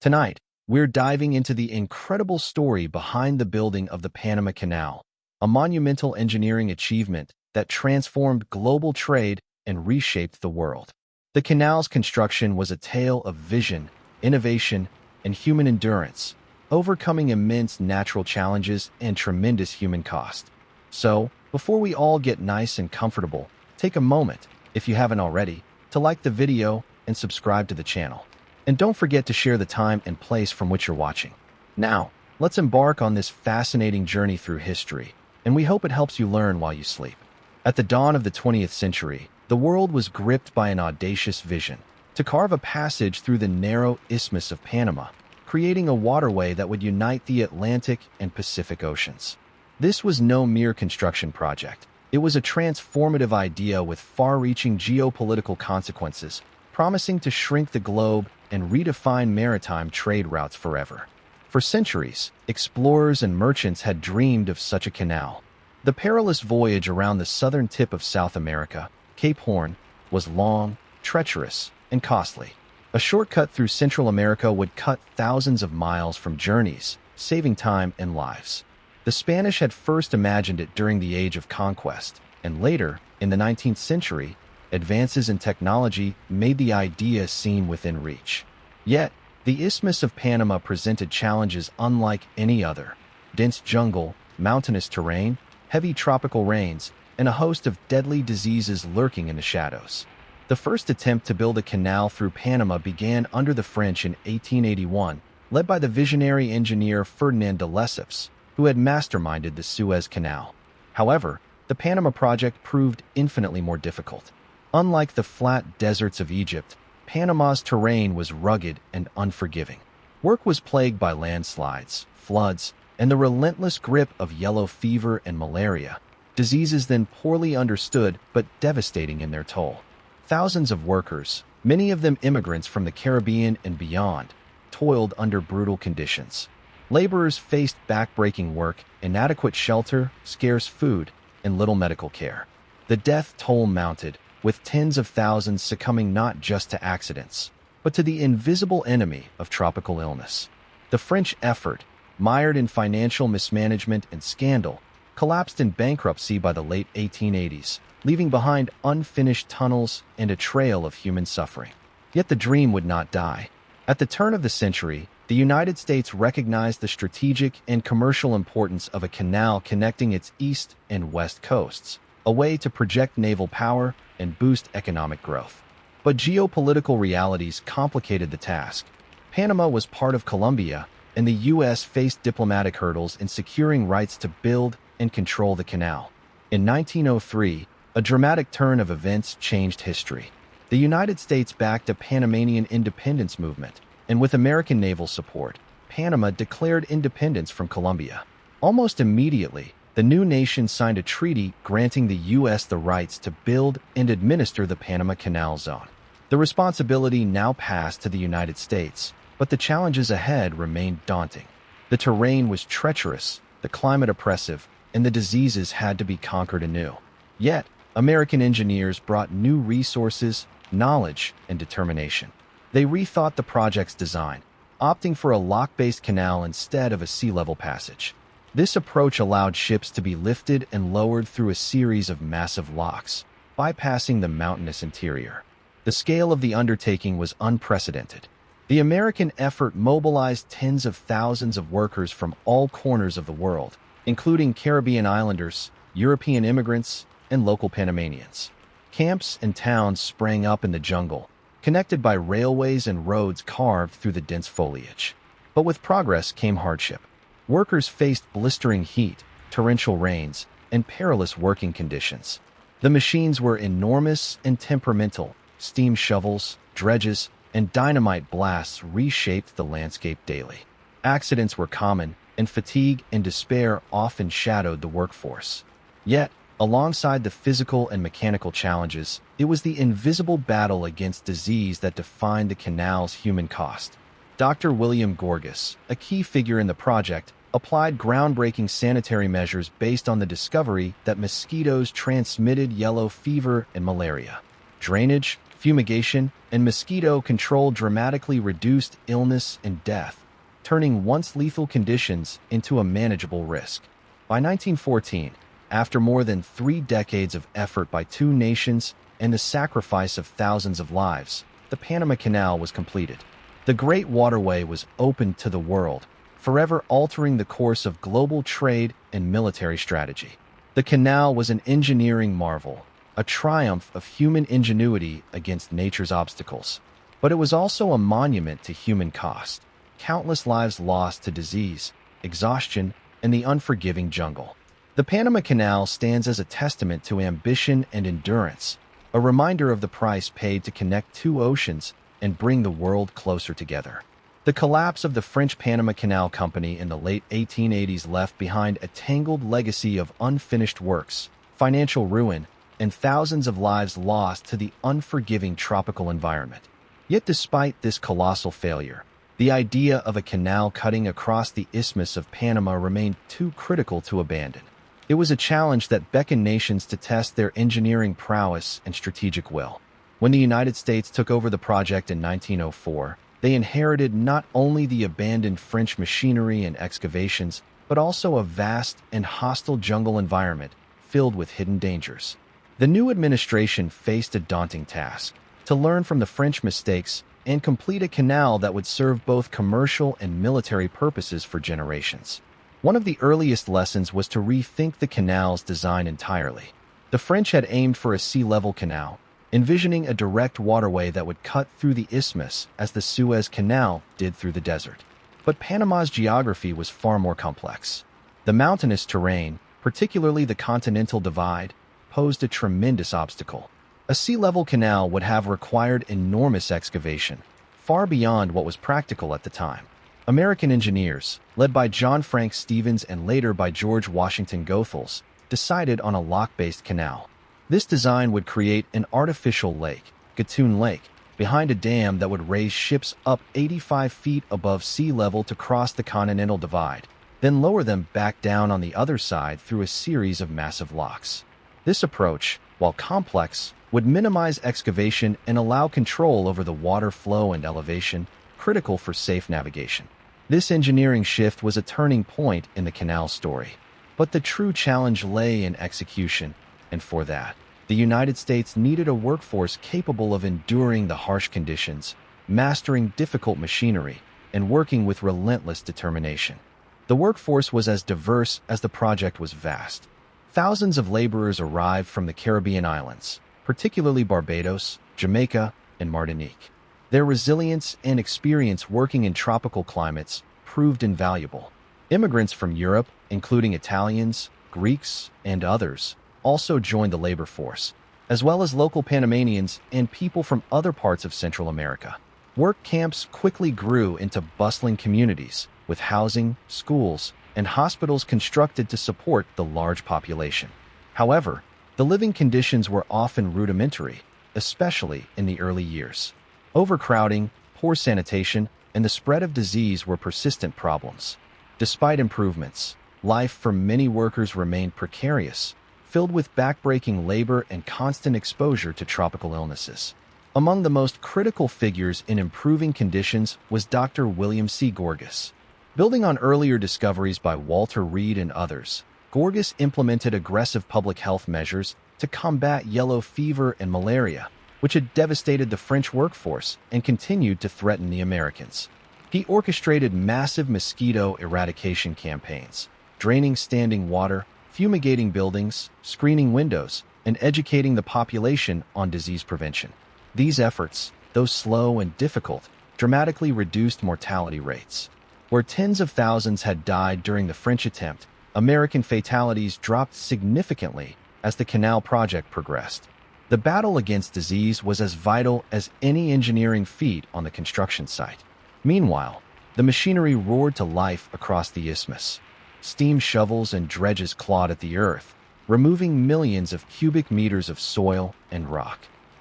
Tonight, we're diving into the incredible story behind the building of the Panama Canal, a monumental engineering achievement that transformed global trade and reshaped the world. The canal's construction was a tale of vision, innovation, and human endurance, overcoming immense natural challenges and tremendous human cost. So, before we all get nice and comfortable, take a moment, if you haven't already, to like the video and subscribe to the channel. And don't forget to share the time and place from which you're watching. Now, let's embark on this fascinating journey through history, and we hope it helps you learn while you sleep. At the dawn of the 20th century, the world was gripped by an audacious vision to carve a passage through the narrow Isthmus of Panama, creating a waterway that would unite the Atlantic and Pacific Oceans. This was no mere construction project. It was a transformative idea with far-reaching geopolitical consequences, promising to shrink the globe and redefine maritime trade routes forever. For centuries, explorers and merchants had dreamed of such a canal. The perilous voyage around the southern tip of South America, Cape Horn, was long, treacherous, and costly. A shortcut through Central America would cut thousands of miles from journeys, saving time and lives. The Spanish had first imagined it during the Age of Conquest, and later, in the 19th century, advances in technology made the idea seem within reach. Yet, the Isthmus of Panama presented challenges unlike any other: dense jungle, mountainous terrain, heavy tropical rains, and a host of deadly diseases lurking in the shadows. The first attempt to build a canal through Panama began under the French in 1881, led by the visionary engineer Ferdinand de Lesseps, who had masterminded the Suez Canal. However, the Panama project proved infinitely more difficult. Unlike the flat deserts of Egypt, Panama's terrain was rugged and unforgiving. Work was plagued by landslides, floods, and the relentless grip of yellow fever and malaria, diseases then poorly understood but devastating in their toll. Thousands of workers, many of them immigrants from the Caribbean and beyond, toiled under brutal conditions. Laborers faced back-breaking work, inadequate shelter, scarce food, and little medical care. The death toll mounted, with tens of thousands succumbing not just to accidents, but to the invisible enemy of tropical illness. The French effort, mired in financial mismanagement and scandal, collapsed in bankruptcy by the late 1880s, leaving behind unfinished tunnels and a trail of human suffering. Yet the dream would not die. At the turn of the century, the United States recognized the strategic and commercial importance of a canal connecting its east and west coasts, a way to project naval power and boost economic growth. But geopolitical realities complicated the task. Panama was part of Colombia, and the U.S. faced diplomatic hurdles in securing rights to build and control the canal. In 1903, a dramatic turn of events changed history. The United States backed a Panamanian independence movement, and with American naval support, Panama declared independence from Colombia. Almost immediately, the new nation signed a treaty granting the U.S. the rights to build and administer the Panama Canal Zone. The responsibility now passed to the United States, but the challenges ahead remained daunting. The terrain was treacherous, the climate oppressive, and the diseases had to be conquered anew. Yet, American engineers brought new resources, knowledge, and determination. They rethought the project's design, opting for a lock-based canal instead of a sea-level passage. This approach allowed ships to be lifted and lowered through a series of massive locks, bypassing the mountainous interior. The scale of the undertaking was unprecedented. The American effort mobilized tens of thousands of workers from all corners of the world, including Caribbean islanders, European immigrants, and local Panamanians. Camps and towns sprang up in the jungle, connected by railways and roads carved through the dense foliage. But with progress came hardship. Workers faced blistering heat, torrential rains, and perilous working conditions. The machines were enormous and temperamental. Steam shovels, dredges, and dynamite blasts reshaped the landscape daily. Accidents were common, and fatigue and despair often shadowed the workforce. Yet, alongside the physical and mechanical challenges, it was the invisible battle against disease that defined the canal's human cost. Dr. William Gorgas, a key figure in the project, applied groundbreaking sanitary measures based on the discovery that mosquitoes transmitted yellow fever and malaria. Drainage, fumigation, and mosquito control dramatically reduced illness and death, turning once lethal conditions into a manageable risk. By 1914, after more than 3 decades of effort by two nations and the sacrifice of thousands of lives, the Panama Canal was completed. The Great Waterway was opened to the world, forever altering the course of global trade and military strategy. The canal was an engineering marvel, a triumph of human ingenuity against nature's obstacles. But it was also a monument to human cost. Countless lives lost to disease, exhaustion, and the unforgiving jungle. The Panama Canal stands as a testament to ambition and endurance, a reminder of the price paid to connect two oceans and bring the world closer together. The collapse of the French Panama Canal Company in the late 1880s left behind a tangled legacy of unfinished works, financial ruin, and thousands of lives lost to the unforgiving tropical environment. Yet despite this colossal failure, the idea of a canal cutting across the Isthmus of Panama remained too critical to abandon. It was a challenge that beckoned nations to test their engineering prowess and strategic will. When the United States took over the project in 1904, they inherited not only the abandoned French machinery and excavations, but also a vast and hostile jungle environment filled with hidden dangers. The new administration faced a daunting task: to learn from the French mistakes and complete a canal that would serve both commercial and military purposes for generations. One of the earliest lessons was to rethink the canal's design entirely. The French had aimed for a sea-level canal, envisioning a direct waterway that would cut through the isthmus as the Suez Canal did through the desert. But Panama's geography was far more complex. The mountainous terrain, particularly the Continental Divide, posed a tremendous obstacle. A sea-level canal would have required enormous excavation, far beyond what was practical at the time. American engineers, led by John Frank Stevens and later by George Washington Goethals, decided on a lock-based canal. This design would create an artificial lake, Gatun Lake, behind a dam that would raise ships up 85 feet above sea level to cross the Continental Divide, then lower them back down on the other side through a series of massive locks. This approach, while complex, would minimize excavation and allow control over the water flow and elevation, critical for safe navigation. This engineering shift was a turning point in the canal story. But the true challenge lay in execution, and for that, the United States needed a workforce capable of enduring the harsh conditions, mastering difficult machinery, and working with relentless determination. The workforce was as diverse as the project was vast. Thousands of laborers arrived from the Caribbean islands, particularly Barbados, Jamaica, and Martinique. Their resilience and experience working in tropical climates proved invaluable. Immigrants from Europe, including Italians, Greeks, and others, also joined the labor force, as well as local Panamanians and people from other parts of Central America. Work camps quickly grew into bustling communities, with housing, schools, and hospitals constructed to support the large population. However, the living conditions were often rudimentary, especially in the early years. Overcrowding, poor sanitation, and the spread of disease were persistent problems. Despite improvements, life for many workers remained precarious, filled with backbreaking labor and constant exposure to tropical illnesses. Among the most critical figures in improving conditions was Dr. William C. Gorgas. Building on earlier discoveries by Walter Reed and others, Gorgas implemented aggressive public health measures to combat yellow fever and malaria, which had devastated the French workforce and continued to threaten the Americans. He orchestrated massive mosquito eradication campaigns, draining standing water, fumigating buildings, screening windows, and educating the population on disease prevention. These efforts, though slow and difficult, dramatically reduced mortality rates. Where tens of thousands had died during the French attempt, American fatalities dropped significantly as the canal project progressed. The battle against disease was as vital as any engineering feat on the construction site. Meanwhile, the machinery roared to life across the isthmus. Steam shovels and dredges clawed at the earth, removing millions of cubic meters of soil and rock.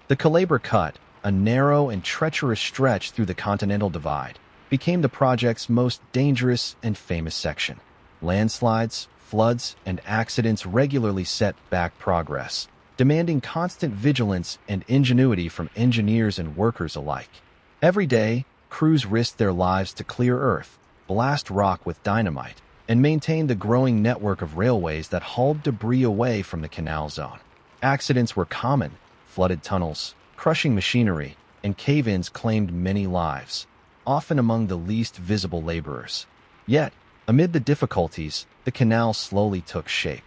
The Calabar Cut, a narrow and treacherous stretch through the Continental Divide, became the project's most dangerous and famous section. Landslides, floods, and accidents regularly set back progress, demanding constant vigilance and ingenuity from engineers and workers alike. Every day, crews risked their lives to clear earth, blast rock with dynamite, and maintain the growing network of railways that hauled debris away from the canal zone. Accidents were common. Flooded tunnels, crushing machinery, and cave-ins claimed many lives, often among the least visible laborers. Yet, amid the difficulties, the canal slowly took shape.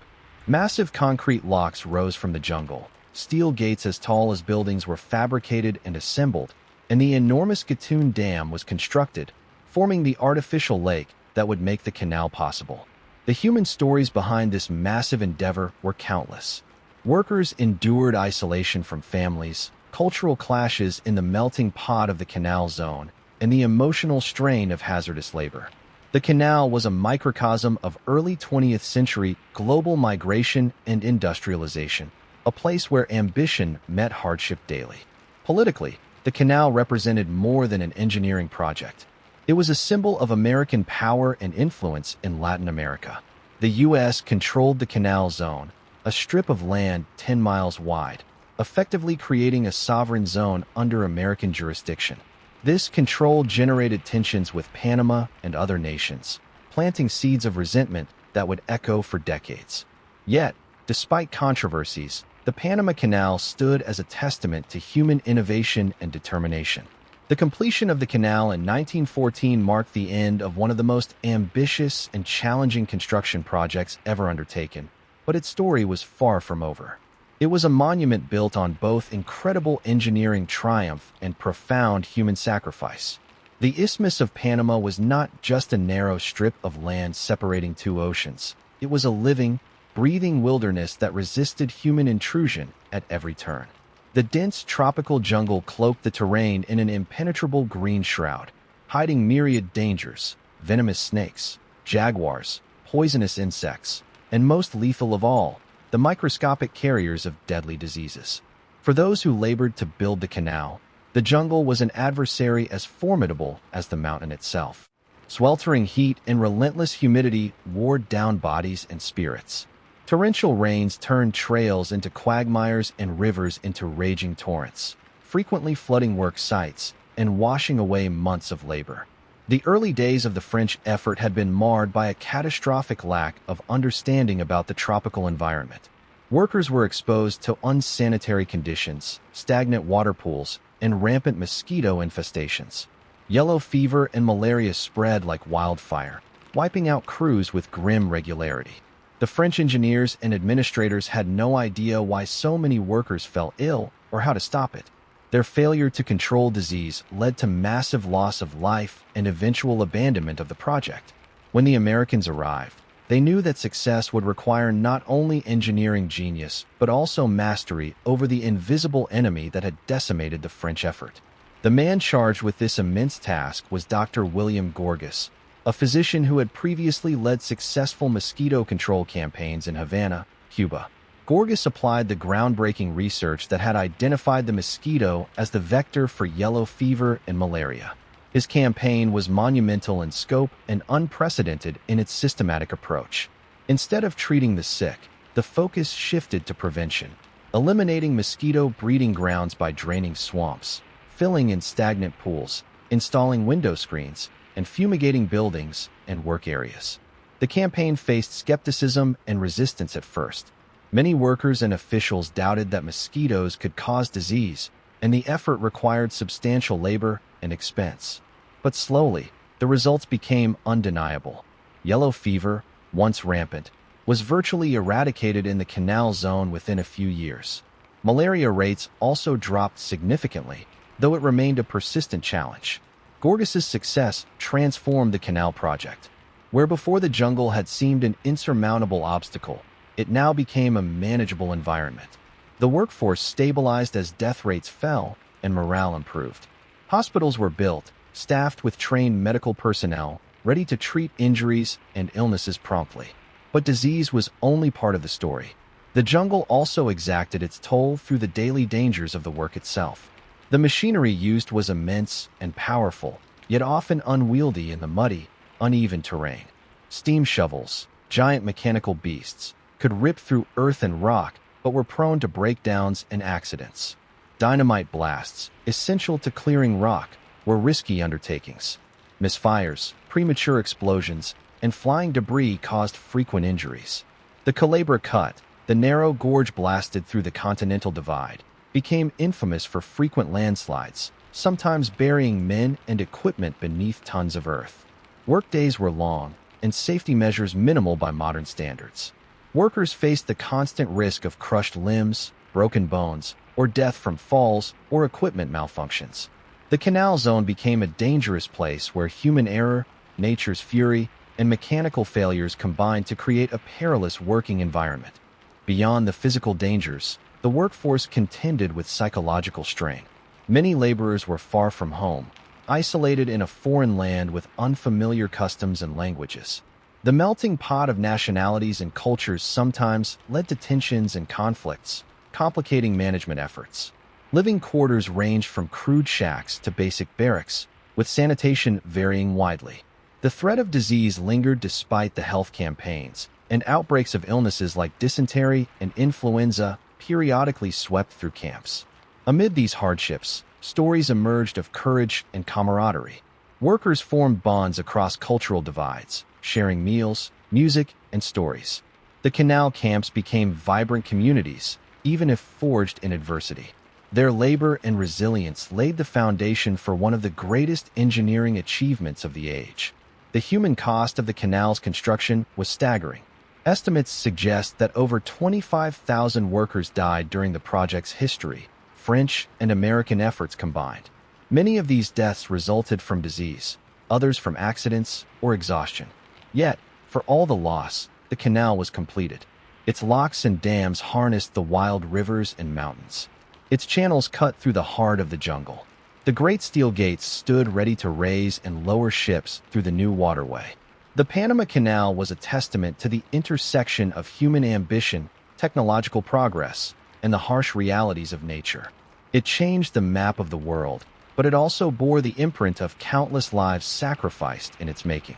Massive concrete locks rose from the jungle, steel gates as tall as buildings were fabricated and assembled, and the enormous Gatun Dam was constructed, forming the artificial lake that would make the canal possible. The human stories behind this massive endeavor were countless. Workers endured isolation from families, cultural clashes in the melting pot of the canal zone, and the emotional strain of hazardous labor. The canal was a microcosm of early 20th century global migration and industrialization, a place where ambition met hardship daily. Politically, the canal represented more than an engineering project. It was a symbol of American power and influence in Latin America. The U.S. controlled the canal zone, a strip of land 10 miles wide, effectively creating a sovereign zone under American jurisdiction. This control generated tensions with Panama and other nations, planting seeds of resentment that would echo for decades. Yet, despite controversies, the Panama Canal stood as a testament to human innovation and determination. The completion of the canal in 1914 marked the end of one of the most ambitious and challenging construction projects ever undertaken, but its story was far from over. It was a monument built on both incredible engineering triumph and profound human sacrifice. The Isthmus of Panama was not just a narrow strip of land separating two oceans. It was a living, breathing wilderness that resisted human intrusion at every turn. The dense tropical jungle cloaked the terrain in an impenetrable green shroud, hiding myriad dangers: venomous snakes, jaguars, poisonous insects, and most lethal of all, the microscopic carriers of deadly diseases. For those who labored to build the canal, the jungle was an adversary as formidable as the mountain itself. Sweltering heat and relentless humidity wore down bodies and spirits. Torrential rains turned trails into quagmires and rivers into raging torrents, frequently flooding work sites and washing away months of labor. The early days of the French effort had been marred by a catastrophic lack of understanding about the tropical environment. Workers were exposed to unsanitary conditions, stagnant water pools, and rampant mosquito infestations. Yellow fever and malaria spread like wildfire, wiping out crews with grim regularity. The French engineers and administrators had no idea why so many workers fell ill or how to stop it. Their failure to control disease led to massive loss of life and eventual abandonment of the project. When the Americans arrived, they knew that success would require not only engineering genius, but also mastery over the invisible enemy that had decimated the French effort. The man charged with this immense task was Dr. William Gorgas, a physician who had previously led successful mosquito control campaigns in Havana, Cuba. Gorgas applied the groundbreaking research that had identified the mosquito as the vector for yellow fever and malaria. His campaign was monumental in scope and unprecedented in its systematic approach. Instead of treating the sick, the focus shifted to prevention, eliminating mosquito breeding grounds by draining swamps, filling in stagnant pools, installing window screens, and fumigating buildings and work areas. The campaign faced skepticism and resistance at first. Many workers and officials doubted that mosquitoes could cause disease, and the effort required substantial labor and expense. But slowly, the results became undeniable. Yellow fever, once rampant, was virtually eradicated in the canal zone within a few years. Malaria rates also dropped significantly, though it remained a persistent challenge. Gorgas's success transformed the canal project. Where before the jungle had seemed an insurmountable obstacle, it now became a manageable environment. The workforce stabilized as death rates fell and morale improved. Hospitals were built, staffed with trained medical personnel, ready to treat injuries and illnesses promptly. But disease was only part of the story. The jungle also exacted its toll through the daily dangers of the work itself. The machinery used was immense and powerful, yet often unwieldy in the muddy, uneven terrain. Steam shovels, giant mechanical beasts, could rip through earth and rock, but were prone to breakdowns and accidents. Dynamite blasts, essential to clearing rock, were risky undertakings. Misfires, premature explosions, and flying debris caused frequent injuries. The Calabar Cut, the narrow gorge blasted through the Continental Divide, became infamous for frequent landslides, sometimes burying men and equipment beneath tons of earth. Workdays were long, and safety measures minimal by modern standards. Workers faced the constant risk of crushed limbs, broken bones, or death from falls or equipment malfunctions. The Canal Zone became a dangerous place where human error, nature's fury, and mechanical failures combined to create a perilous working environment. Beyond the physical dangers, the workforce contended with psychological strain. Many laborers were far from home, isolated in a foreign land with unfamiliar customs and languages. The melting pot of nationalities and cultures sometimes led to tensions and conflicts, complicating management efforts. Living quarters ranged from crude shacks to basic barracks, with sanitation varying widely. The threat of disease lingered despite the health campaigns, and outbreaks of illnesses like dysentery and influenza periodically swept through camps. Amid these hardships, stories emerged of courage and camaraderie. Workers formed bonds across cultural divides, sharing meals, music, and stories. The canal camps became vibrant communities, even if forged in adversity. Their labor and resilience laid the foundation for one of the greatest engineering achievements of the age. The human cost of the canal's construction was staggering. Estimates suggest that over 25,000 workers died during the project's history, French and American efforts combined. Many of these deaths resulted from disease, others from accidents or exhaustion. Yet, for all the loss, the canal was completed. Its locks and dams harnessed the wild rivers and mountains. Its channels cut through the heart of the jungle. The great steel gates stood ready to raise and lower ships through the new waterway. The Panama Canal was a testament to the intersection of human ambition, technological progress, and the harsh realities of nature. It changed the map of the world, but it also bore the imprint of countless lives sacrificed in its making.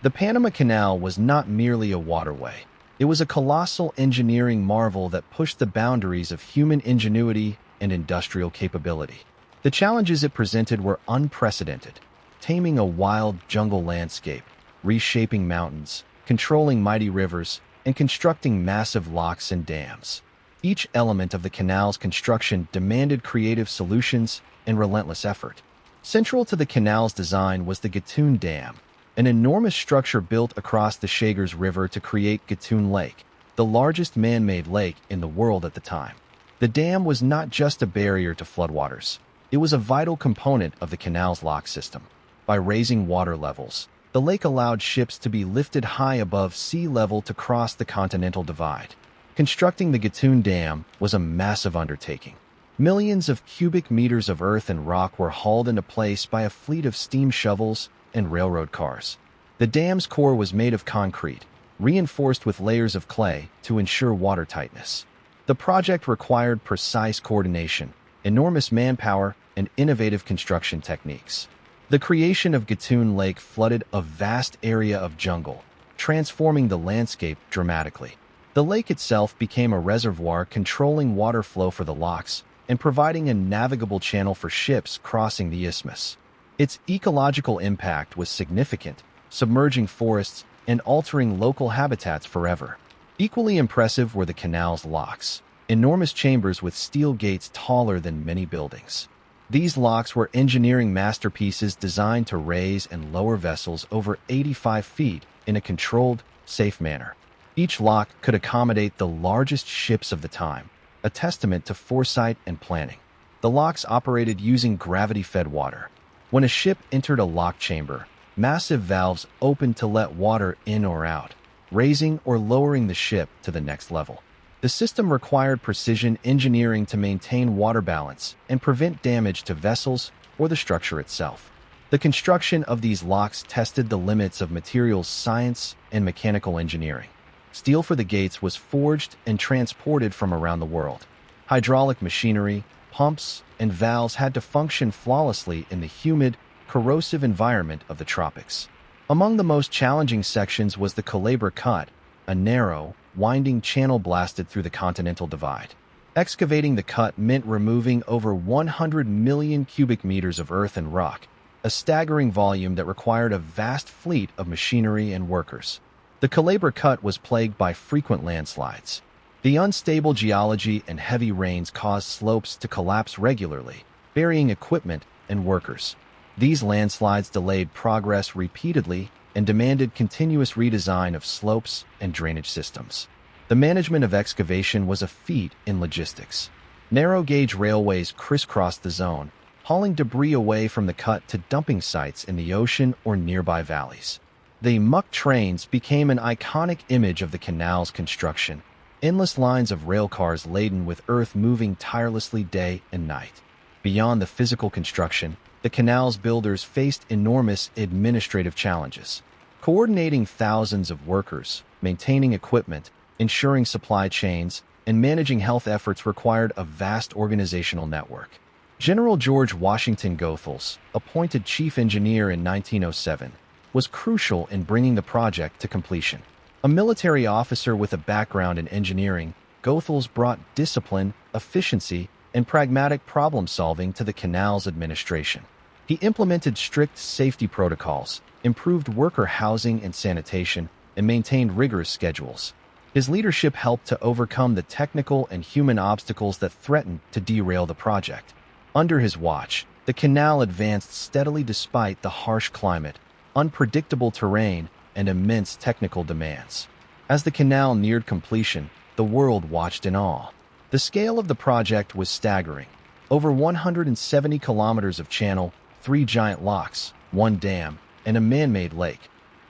The Panama Canal was not merely a waterway. It was a colossal engineering marvel that pushed the boundaries of human ingenuity and industrial capability. The challenges it presented were unprecedented, taming a wild jungle landscape, reshaping mountains, controlling mighty rivers, and constructing massive locks and dams. Each element of the canal's construction demanded creative solutions and relentless effort. Central to the canal's design was the Gatun Dam, an enormous structure built across the Chagres River to create Gatun Lake, the largest man-made lake in the world at the time. The dam was not just a barrier to floodwaters. It was a vital component of the canal's lock system. By raising water levels, the lake allowed ships to be lifted high above sea level to cross the Continental Divide. Constructing the Gatun Dam was a massive undertaking. Millions of cubic meters of earth and rock were hauled into place by a fleet of steam shovels and railroad cars. The dam's core was made of concrete, reinforced with layers of clay to ensure watertightness. The project required precise coordination, enormous manpower, and innovative construction techniques. The creation of Gatun Lake flooded a vast area of jungle, transforming the landscape dramatically. The lake itself became a reservoir controlling water flow for the locks and providing a navigable channel for ships crossing the isthmus. Its ecological impact was significant, submerging forests and altering local habitats forever. Equally impressive were the canal's locks, enormous chambers with steel gates taller than many buildings. These locks were engineering masterpieces designed to raise and lower vessels over 85 feet in a controlled, safe manner. Each lock could accommodate the largest ships of the time, a testament to foresight and planning. The locks operated using gravity-fed water. When a ship entered a lock chamber, massive valves opened to let water in or out, raising or lowering the ship to the next level. The system required precision engineering to maintain water balance and prevent damage to vessels or the structure itself. The construction of these locks tested the limits of materials science and mechanical engineering. Steel for the gates was forged and transported from around the world. Hydraulic machinery, pumps, and valves had to function flawlessly in the humid, corrosive environment of the tropics. Among the most challenging sections was the Calabar Cut, a narrow, winding channel blasted through the Continental Divide. Excavating the cut meant removing over 100 million cubic meters of earth and rock, a staggering volume that required a vast fleet of machinery and workers. The Calabar Cut was plagued by frequent landslides. The unstable geology and heavy rains caused slopes to collapse regularly, burying equipment and workers. These landslides delayed progress repeatedly and demanded continuous redesign of slopes and drainage systems. The management of excavation was a feat in logistics. Narrow-gauge railways crisscrossed the zone, hauling debris away from the cut to dumping sites in the ocean or nearby valleys. The muck trains became an iconic image of the canal's construction, endless lines of railcars laden with earth moving tirelessly day and night. Beyond the physical construction, the canal's builders faced enormous administrative challenges. Coordinating thousands of workers, maintaining equipment, ensuring supply chains, and managing health efforts required a vast organizational network. General George Washington Goethals, appointed chief engineer in 1907, was crucial in bringing the project to completion. A military officer with a background in engineering, Goethals brought discipline, efficiency, and pragmatic problem-solving to the canal's administration. He implemented strict safety protocols, improved worker housing and sanitation, and maintained rigorous schedules. His leadership helped to overcome the technical and human obstacles that threatened to derail the project. Under his watch, the canal advanced steadily despite the harsh climate, unpredictable terrain, and immense technical demands. As the canal neared completion, the world watched in awe. The scale of the project was staggering. Over 170 kilometers of channel, 3 giant locks, 1 dam, and a man-made lake,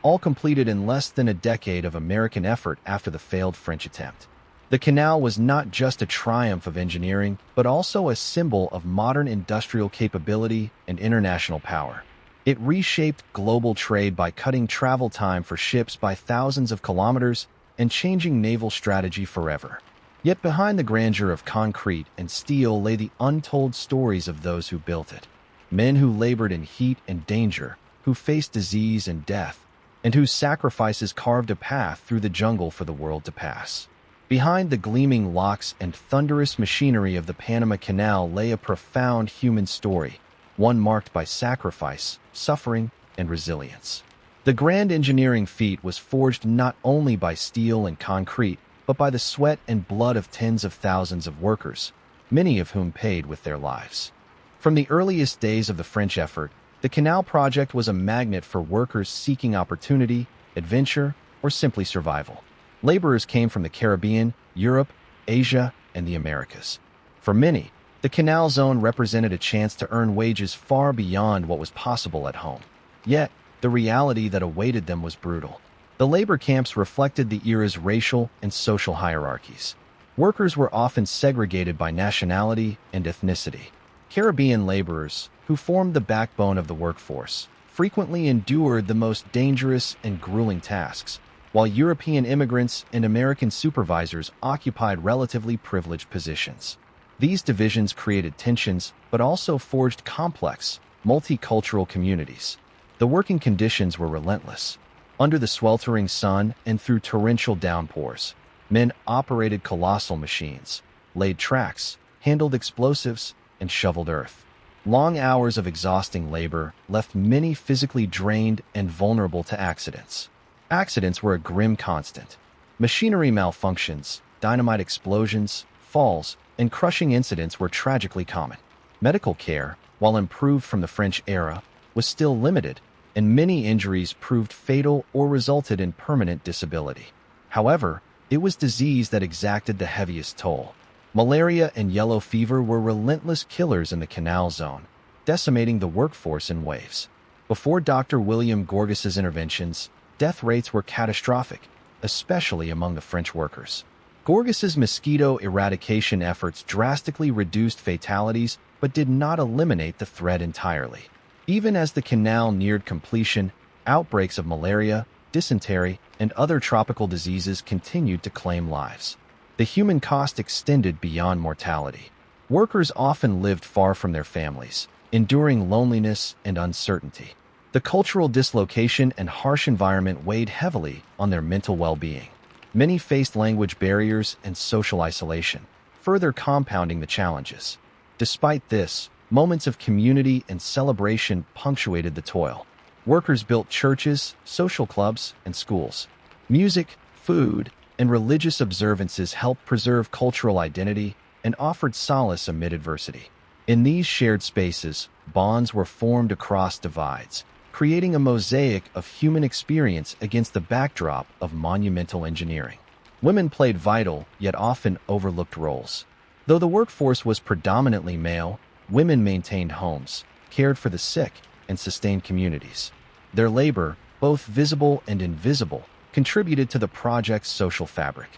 all completed in less than a decade of American effort after the failed French attempt. The canal was not just a triumph of engineering, but also a symbol of modern industrial capability and international power. It reshaped global trade by cutting travel time for ships by thousands of kilometers and changing naval strategy forever. Yet behind the grandeur of concrete and steel lay the untold stories of those who built it. Men who labored in heat and danger, who faced disease and death, and whose sacrifices carved a path through the jungle for the world to pass. Behind the gleaming locks and thunderous machinery of the Panama Canal lay a profound human story, one marked by sacrifice, suffering, and resilience. The grand engineering feat was forged not only by steel and concrete, but by the sweat and blood of tens of thousands of workers, many of whom paid with their lives. From the earliest days of the French effort, the canal project was a magnet for workers seeking opportunity, adventure, or simply survival. Laborers came from the Caribbean, Europe, Asia, and the Americas. For many, the canal zone represented a chance to earn wages far beyond what was possible at home. Yet, the reality that awaited them was brutal. The labor camps reflected the era's racial and social hierarchies. Workers were often segregated by nationality and ethnicity. Caribbean laborers, who formed the backbone of the workforce, frequently endured the most dangerous and grueling tasks, while European immigrants and American supervisors occupied relatively privileged positions. These divisions created tensions, but also forged complex, multicultural communities. The working conditions were relentless. Under the sweltering sun and through torrential downpours, men operated colossal machines, laid tracks, handled explosives, and shoveled earth. Long hours of exhausting labor left many physically drained and vulnerable to accidents. Accidents were a grim constant. Machinery malfunctions, dynamite explosions, falls, and crushing incidents were tragically common. Medical care, while improved from the French era, was still limited, and many injuries proved fatal or resulted in permanent disability. However, it was disease that exacted the heaviest toll. Malaria and yellow fever were relentless killers in the canal zone, decimating the workforce in waves. Before Dr. William Gorges's interventions, death rates were catastrophic, especially among the French workers. Gorges's mosquito eradication efforts drastically reduced fatalities but did not eliminate the threat entirely. Even as the canal neared completion, outbreaks of malaria, dysentery, and other tropical diseases continued to claim lives. The human cost extended beyond mortality. Workers often lived far from their families, enduring loneliness and uncertainty. The cultural dislocation and harsh environment weighed heavily on their mental well-being. Many faced language barriers and social isolation, further compounding the challenges. Despite this, moments of community and celebration punctuated the toil. Workers built churches, social clubs, and schools. Music, food, and religious observances helped preserve cultural identity and offered solace amid adversity. In these shared spaces, bonds were formed across divides, creating a mosaic of human experience against the backdrop of monumental engineering. Women played vital, yet often overlooked roles. Though the workforce was predominantly male, women maintained homes, cared for the sick, and sustained communities. Their labor, both visible and invisible, contributed to the project's social fabric.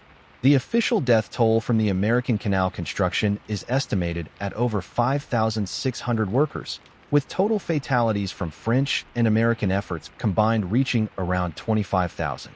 The official death toll from the American Canal construction is estimated at over 5,600 workers, with total fatalities from French and American efforts combined reaching around 25,000.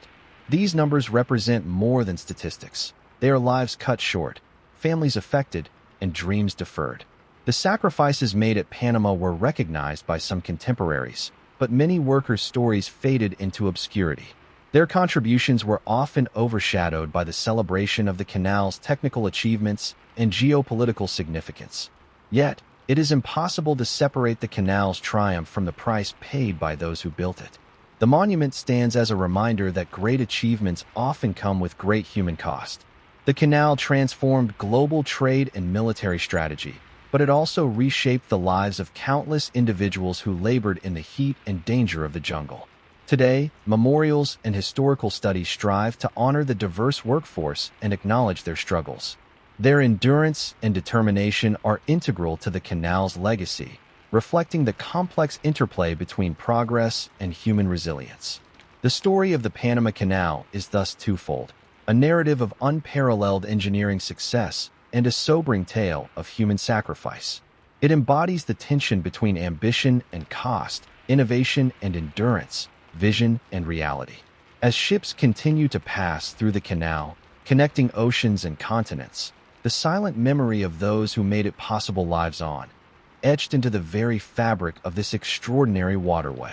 These numbers represent more than statistics. They are lives cut short, families affected, and dreams deferred. The sacrifices made at Panama were recognized by some contemporaries, but many workers' stories faded into obscurity. Their contributions were often overshadowed by the celebration of the canal's technical achievements and geopolitical significance. Yet, it is impossible to separate the canal's triumph from the price paid by those who built it. The monument stands as a reminder that great achievements often come with great human cost. The canal transformed global trade and military strategy, but it also reshaped the lives of countless individuals who labored in the heat and danger of the jungle. Today, memorials and historical studies strive to honor the diverse workforce and acknowledge their struggles. Their endurance and determination are integral to the canal's legacy, reflecting the complex interplay between progress and human resilience. The story of the Panama Canal is thus twofold: a narrative of unparalleled engineering success and a sobering tale of human sacrifice. It embodies the tension between ambition and cost, innovation and endurance, vision and reality. As ships continue to pass through the canal, connecting oceans and continents, the silent memory of those who made it possible lives on, etched into the very fabric of this extraordinary waterway.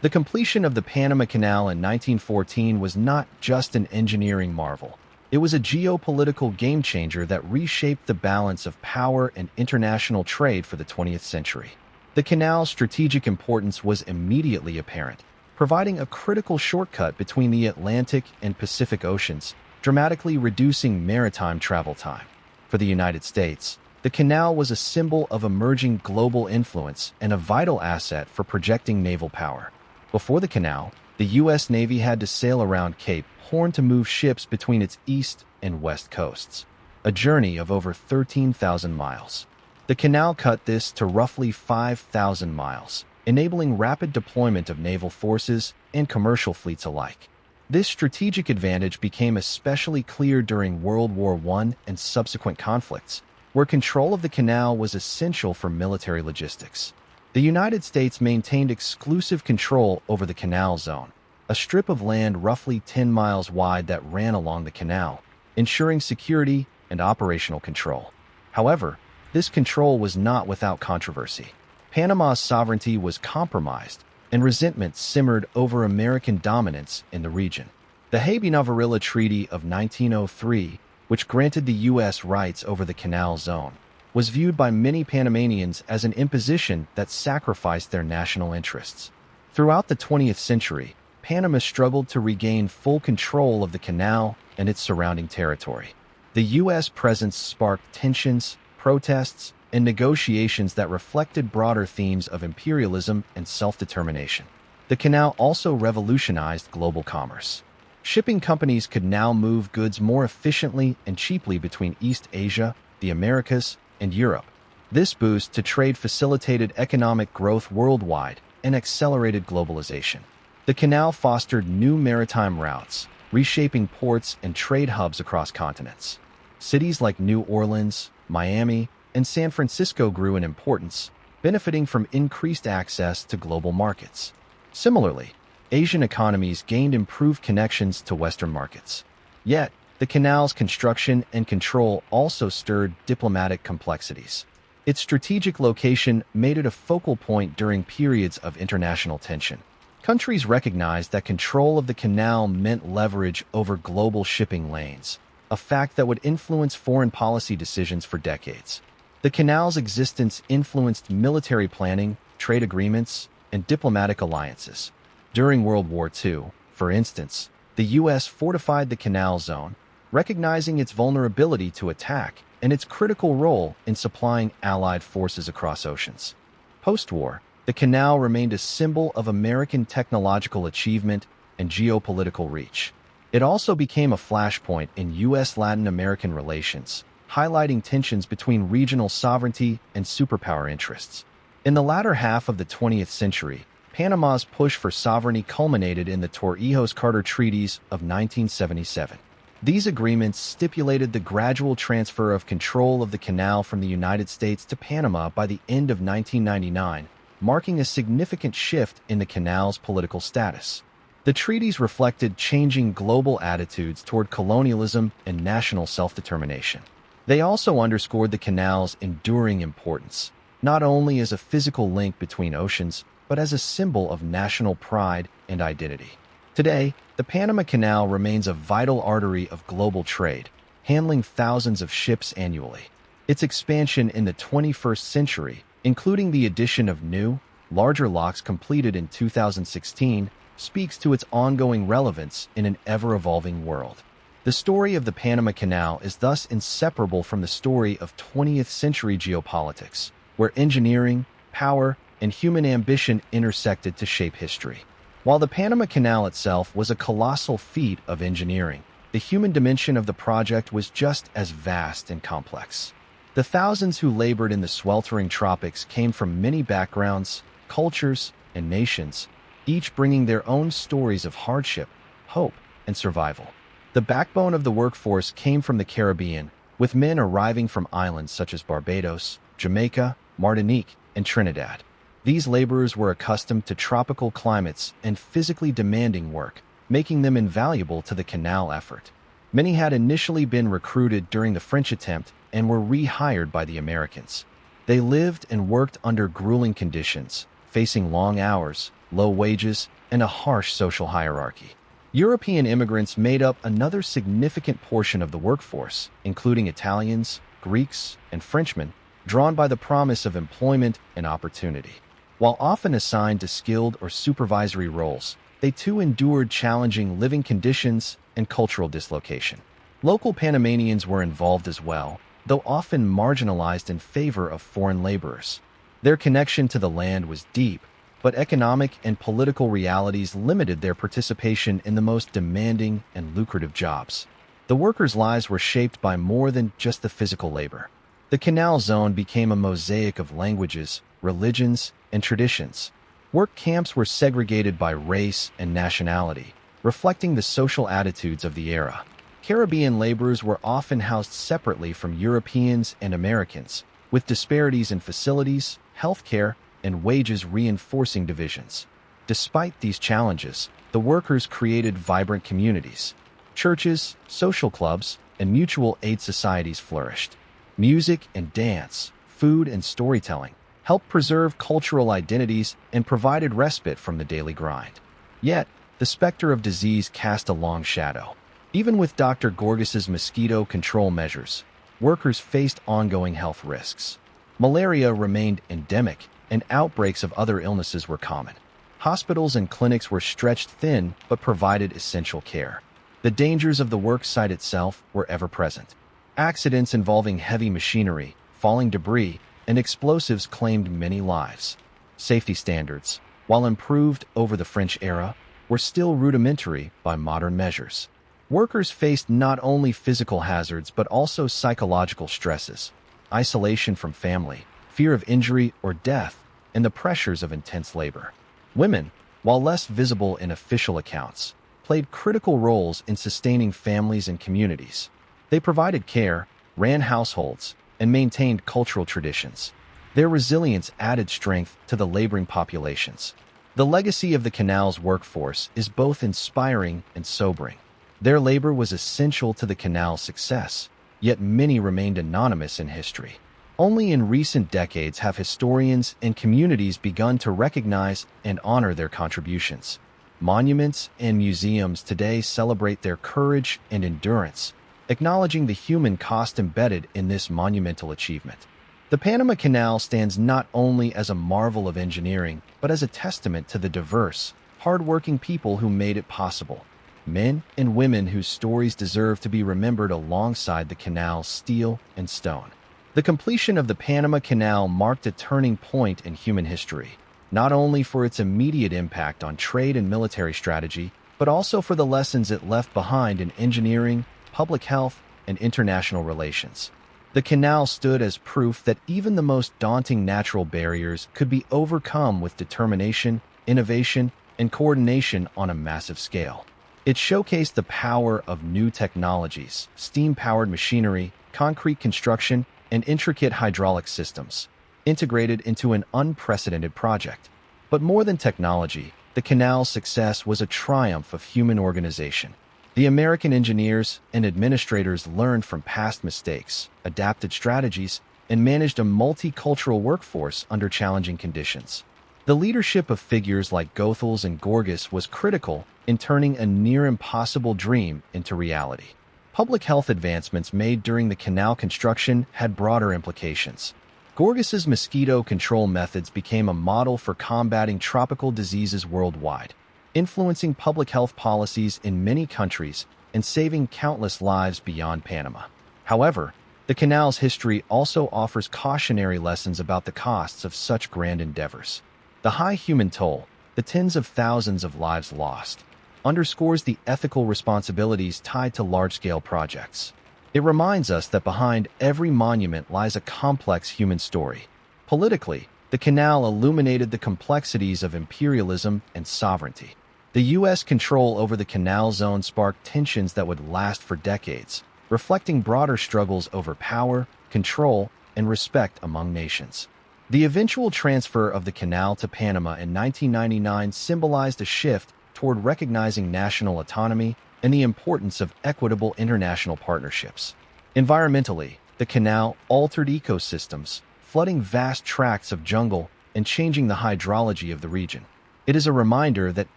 The completion of the Panama Canal in 1914 was not just an engineering marvel. It was a geopolitical game-changer that reshaped the balance of power and international trade for the 20th century. The canal's strategic importance was immediately apparent, providing a critical shortcut between the Atlantic and Pacific Oceans, dramatically reducing maritime travel time. For the United States, the canal was a symbol of emerging global influence and a vital asset for projecting naval power. Before the canal, the U.S. Navy had to sail around Cape Horn to move ships between its east and west coasts, a journey of over 13,000 miles. The canal cut this to roughly 5,000 miles, enabling rapid deployment of naval forces and commercial fleets alike. This strategic advantage became especially clear during World War I and subsequent conflicts, where control of the canal was essential for military logistics. The United States maintained exclusive control over the Canal Zone, a strip of land roughly 10 miles wide that ran along the canal, ensuring security and operational control. However, this control was not without controversy. Panama's sovereignty was compromised, and resentment simmered over American dominance in the region. The Habeas Treaty of 1903, which granted the U.S. rights over the Canal Zone, was viewed by many Panamanians as an imposition that sacrificed their national interests. Throughout the 20th century, Panama struggled to regain full control of the canal and its surrounding territory. The U.S. presence sparked tensions, protests, and negotiations that reflected broader themes of imperialism and self-determination. The canal also revolutionized global commerce. Shipping companies could now move goods more efficiently and cheaply between East Asia, the Americas, and Europe. This boost to trade facilitated economic growth worldwide and accelerated globalization. The canal fostered new maritime routes, reshaping ports and trade hubs across continents. Cities like New Orleans, Miami, and San Francisco grew in importance, benefiting from increased access to global markets. Similarly, Asian economies gained improved connections to Western markets. Yet, the canal's construction and control also stirred diplomatic complexities. Its strategic location made it a focal point during periods of international tension. Countries recognized that control of the canal meant leverage over global shipping lanes, a fact that would influence foreign policy decisions for decades. The canal's existence influenced military planning, trade agreements, and diplomatic alliances. During World War II, for instance, the U.S. fortified the canal zone, recognizing its vulnerability to attack and its critical role in supplying Allied forces across oceans. Post-war, the canal remained a symbol of American technological achievement and geopolitical reach. It also became a flashpoint in U.S.-Latin American relations, highlighting tensions between regional sovereignty and superpower interests. In the latter half of the 20th century, Panama's push for sovereignty culminated in the Torrijos-Carter Treaties of 1977. These agreements stipulated the gradual transfer of control of the canal from the United States to Panama by the end of 1999, marking a significant shift in the canal's political status. The treaties reflected changing global attitudes toward colonialism and national self-determination. They also underscored the canal's enduring importance, not only as a physical link between oceans, but as a symbol of national pride and identity. Today, the Panama Canal remains a vital artery of global trade, handling thousands of ships annually. Its expansion in the 21st century, including the addition of new, larger locks completed in 2016, speaks to its ongoing relevance in an ever-evolving world. The story of the Panama Canal is thus inseparable from the story of 20th century geopolitics, where engineering, power, and human ambition intersected to shape history. While the Panama Canal itself was a colossal feat of engineering, the human dimension of the project was just as vast and complex. The thousands who labored in the sweltering tropics came from many backgrounds, cultures, and nations, each bringing their own stories of hardship, hope, and survival. The backbone of the workforce came from the Caribbean, with men arriving from islands such as Barbados, Jamaica, Martinique, and Trinidad. These laborers were accustomed to tropical climates and physically demanding work, making them invaluable to the canal effort. Many had initially been recruited during the French attempt and were rehired by the Americans. They lived and worked under grueling conditions, facing long hours, low wages, and a harsh social hierarchy. European immigrants made up another significant portion of the workforce, including Italians, Greeks, and Frenchmen, drawn by the promise of employment and opportunity. While often assigned to skilled or supervisory roles, they too endured challenging living conditions and cultural dislocation. Local Panamanians were involved as well, though often marginalized in favor of foreign laborers. Their connection to the land was deep, but economic and political realities limited their participation in the most demanding and lucrative jobs. The workers' lives were shaped by more than just the physical labor. The Canal Zone became a mosaic of languages, religions, and traditions. Work camps were segregated by race and nationality, reflecting the social attitudes of the era. Caribbean laborers were often housed separately from Europeans and Americans, with disparities in facilities, healthcare, and wages reinforcing divisions. Despite these challenges, the workers created vibrant communities. Churches, social clubs, and mutual aid societies flourished. Music and dance, food and storytelling helped preserve cultural identities and provided respite from the daily grind. Yet, the specter of disease cast a long shadow. Even with Dr. Gorgas's mosquito control measures, workers faced ongoing health risks. Malaria remained endemic, and outbreaks of other illnesses were common. Hospitals and clinics were stretched thin but provided essential care. The dangers of the work site itself were ever present. Accidents involving heavy machinery, falling debris, and explosives claimed many lives. Safety standards, while improved over the French era, were still rudimentary by modern measures. Workers faced not only physical hazards but also psychological stresses, isolation from family, fear of injury or death, and the pressures of intense labor. Women, while less visible in official accounts, played critical roles in sustaining families and communities. They provided care, ran households, and maintained cultural traditions. Their resilience added strength to the laboring populations. The legacy of the canal's workforce is both inspiring and sobering. Their labor was essential to the canal's success, yet many remained anonymous in history. Only in recent decades have historians and communities begun to recognize and honor their contributions. Monuments and museums today celebrate their courage and endurance, acknowledging the human cost embedded in this monumental achievement. The Panama Canal stands not only as a marvel of engineering, but as a testament to the diverse, hard-working people who made it possible. Men and women whose stories deserve to be remembered alongside the canal's steel and stone. The completion of the Panama Canal marked a turning point in human history, not only for its immediate impact on trade and military strategy, but also for the lessons it left behind in engineering, public health, and international relations. The canal stood as proof that even the most daunting natural barriers could be overcome with determination, innovation, and coordination on a massive scale. It showcased the power of new technologies, steam-powered machinery, concrete construction, and intricate hydraulic systems, integrated into an unprecedented project. But more than technology, the canal's success was a triumph of human organization. The American engineers and administrators learned from past mistakes, adapted strategies, and managed a multicultural workforce under challenging conditions. The leadership of figures like Goethals and Gorgas was critical in turning a near-impossible dream into reality. Public health advancements made during the canal construction had broader implications. Gorgas's mosquito control methods became a model for combating tropical diseases worldwide, influencing public health policies in many countries and saving countless lives beyond Panama. However, the canal's history also offers cautionary lessons about the costs of such grand endeavors. The high human toll, the tens of thousands of lives lost, underscores the ethical responsibilities tied to large-scale projects. It reminds us that behind every monument lies a complex human story. Politically, the canal illuminated the complexities of imperialism and sovereignty. The U.S. control over the canal zone sparked tensions that would last for decades, reflecting broader struggles over power, control, and respect among nations. The eventual transfer of the canal to Panama in 1999 symbolized a shift toward recognizing national autonomy and the importance of equitable international partnerships. Environmentally, the canal altered ecosystems, flooding vast tracts of jungle and changing the hydrology of the region. It is a reminder that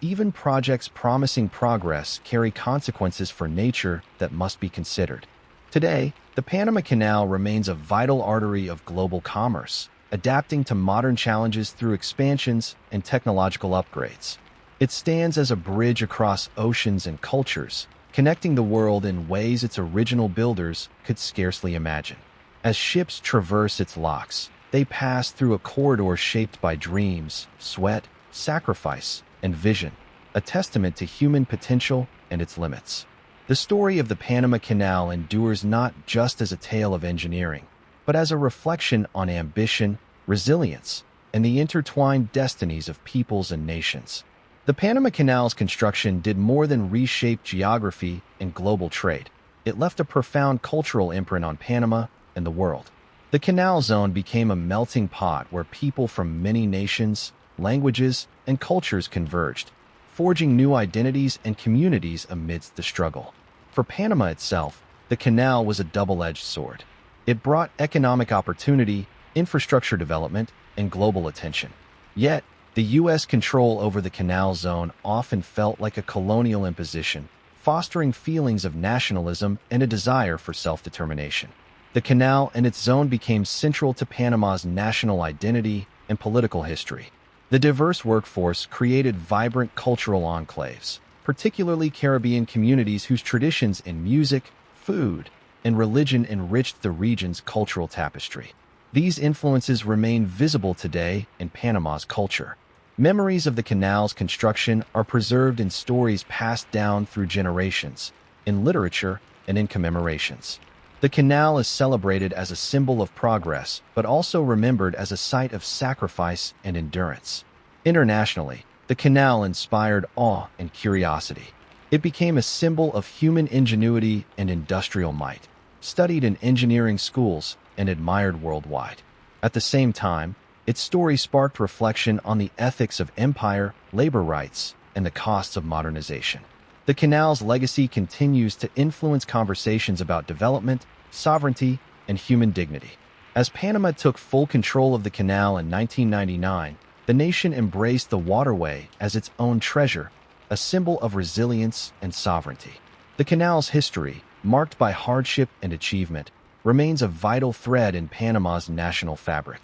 even projects promising progress carry consequences for nature that must be considered. Today, the Panama Canal remains a vital artery of global commerce, adapting to modern challenges through expansions and technological upgrades. It stands as a bridge across oceans and cultures, connecting the world in ways its original builders could scarcely imagine. As ships traverse its locks, they pass through a corridor shaped by dreams, sweat, sacrifice, and vision, a testament to human potential and its limits. The story of the Panama Canal endures not just as a tale of engineering, but as a reflection on ambition, resilience, and the intertwined destinies of peoples and nations. The Panama Canal's construction did more than reshape geography and global trade. It left a profound cultural imprint on Panama and the world. The Canal Zone became a melting pot where people from many nations, languages, and cultures converged, forging new identities and communities amidst the struggle. For Panama itself, the canal was a double-edged sword. It brought economic opportunity, infrastructure development, and global attention. Yet, the U.S. control over the Canal Zone often felt like a colonial imposition, fostering feelings of nationalism and a desire for self-determination. The canal and its zone became central to Panama's national identity and political history. The diverse workforce created vibrant cultural enclaves, particularly Caribbean communities whose traditions in music, food, and religion enriched the region's cultural tapestry. These influences remain visible today in Panama's culture. Memories of the canal's construction are preserved in stories passed down through generations, in literature, and in commemorations. The canal is celebrated as a symbol of progress, but also remembered as a site of sacrifice and endurance. Internationally, the canal inspired awe and curiosity. It became a symbol of human ingenuity and industrial might, studied in engineering schools and admired worldwide. At the same time, its story sparked reflection on the ethics of empire, labor rights, and the costs of modernization. The canal's legacy continues to influence conversations about development, sovereignty, and human dignity. As Panama took full control of the canal in 1999, the nation embraced the waterway as its own treasure, a symbol of resilience and sovereignty. The canal's history, marked by hardship and achievement, remains a vital thread in Panama's national fabric.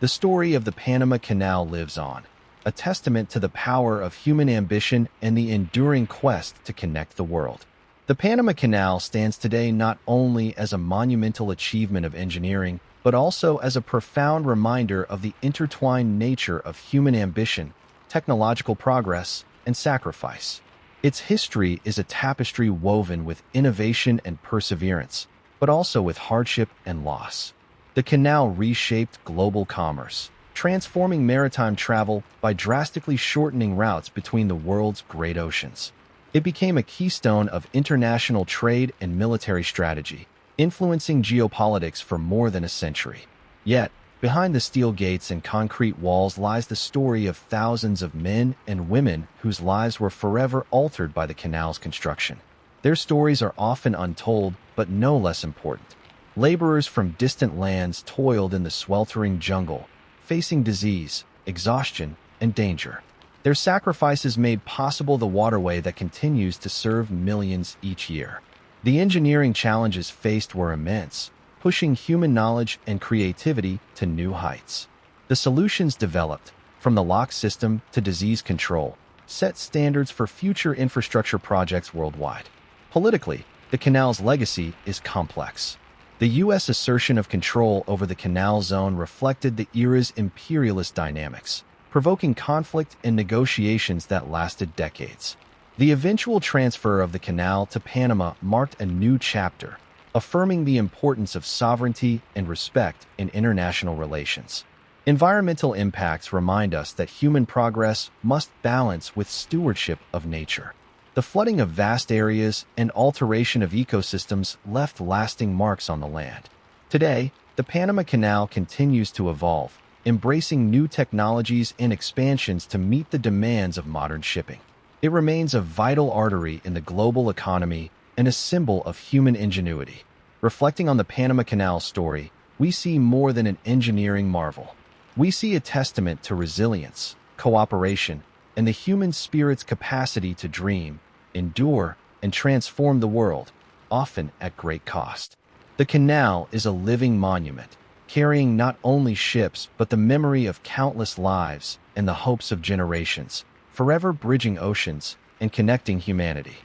The story of the Panama Canal lives on, a testament to the power of human ambition and the enduring quest to connect the world. The Panama Canal stands today not only as a monumental achievement of engineering, but also as a profound reminder of the intertwined nature of human ambition, technological progress, and sacrifice. Its history is a tapestry woven with innovation and perseverance, but also with hardship and loss. The canal reshaped global commerce, transforming maritime travel by drastically shortening routes between the world's great oceans. It became a keystone of international trade and military strategy, influencing geopolitics for more than a century. Yet, behind the steel gates and concrete walls lies the story of thousands of men and women whose lives were forever altered by the canal's construction. Their stories are often untold, but no less important. Laborers from distant lands toiled in the sweltering jungle, facing disease, exhaustion, and danger. Their sacrifices made possible the waterway that continues to serve millions each year. The engineering challenges faced were immense, pushing human knowledge and creativity to new heights. The solutions developed, from the lock system to disease control, set standards for future infrastructure projects worldwide. Politically, the canal's legacy is complex. The U.S. assertion of control over the canal zone reflected the era's imperialist dynamics, provoking conflict and negotiations that lasted decades. The eventual transfer of the canal to Panama marked a new chapter, affirming the importance of sovereignty and respect in international relations. Environmental impacts remind us that human progress must balance with stewardship of nature. The flooding of vast areas and alteration of ecosystems left lasting marks on the land. Today, the Panama Canal continues to evolve, embracing new technologies and expansions to meet the demands of modern shipping. It remains a vital artery in the global economy and a symbol of human ingenuity. Reflecting on the Panama Canal story, we see more than an engineering marvel. We see a testament to resilience, cooperation, and the human spirit's capacity to dream, endure, and transform the world, often at great cost. The canal is a living monument, carrying not only ships but the memory of countless lives and the hopes of generations, forever bridging oceans and connecting humanity.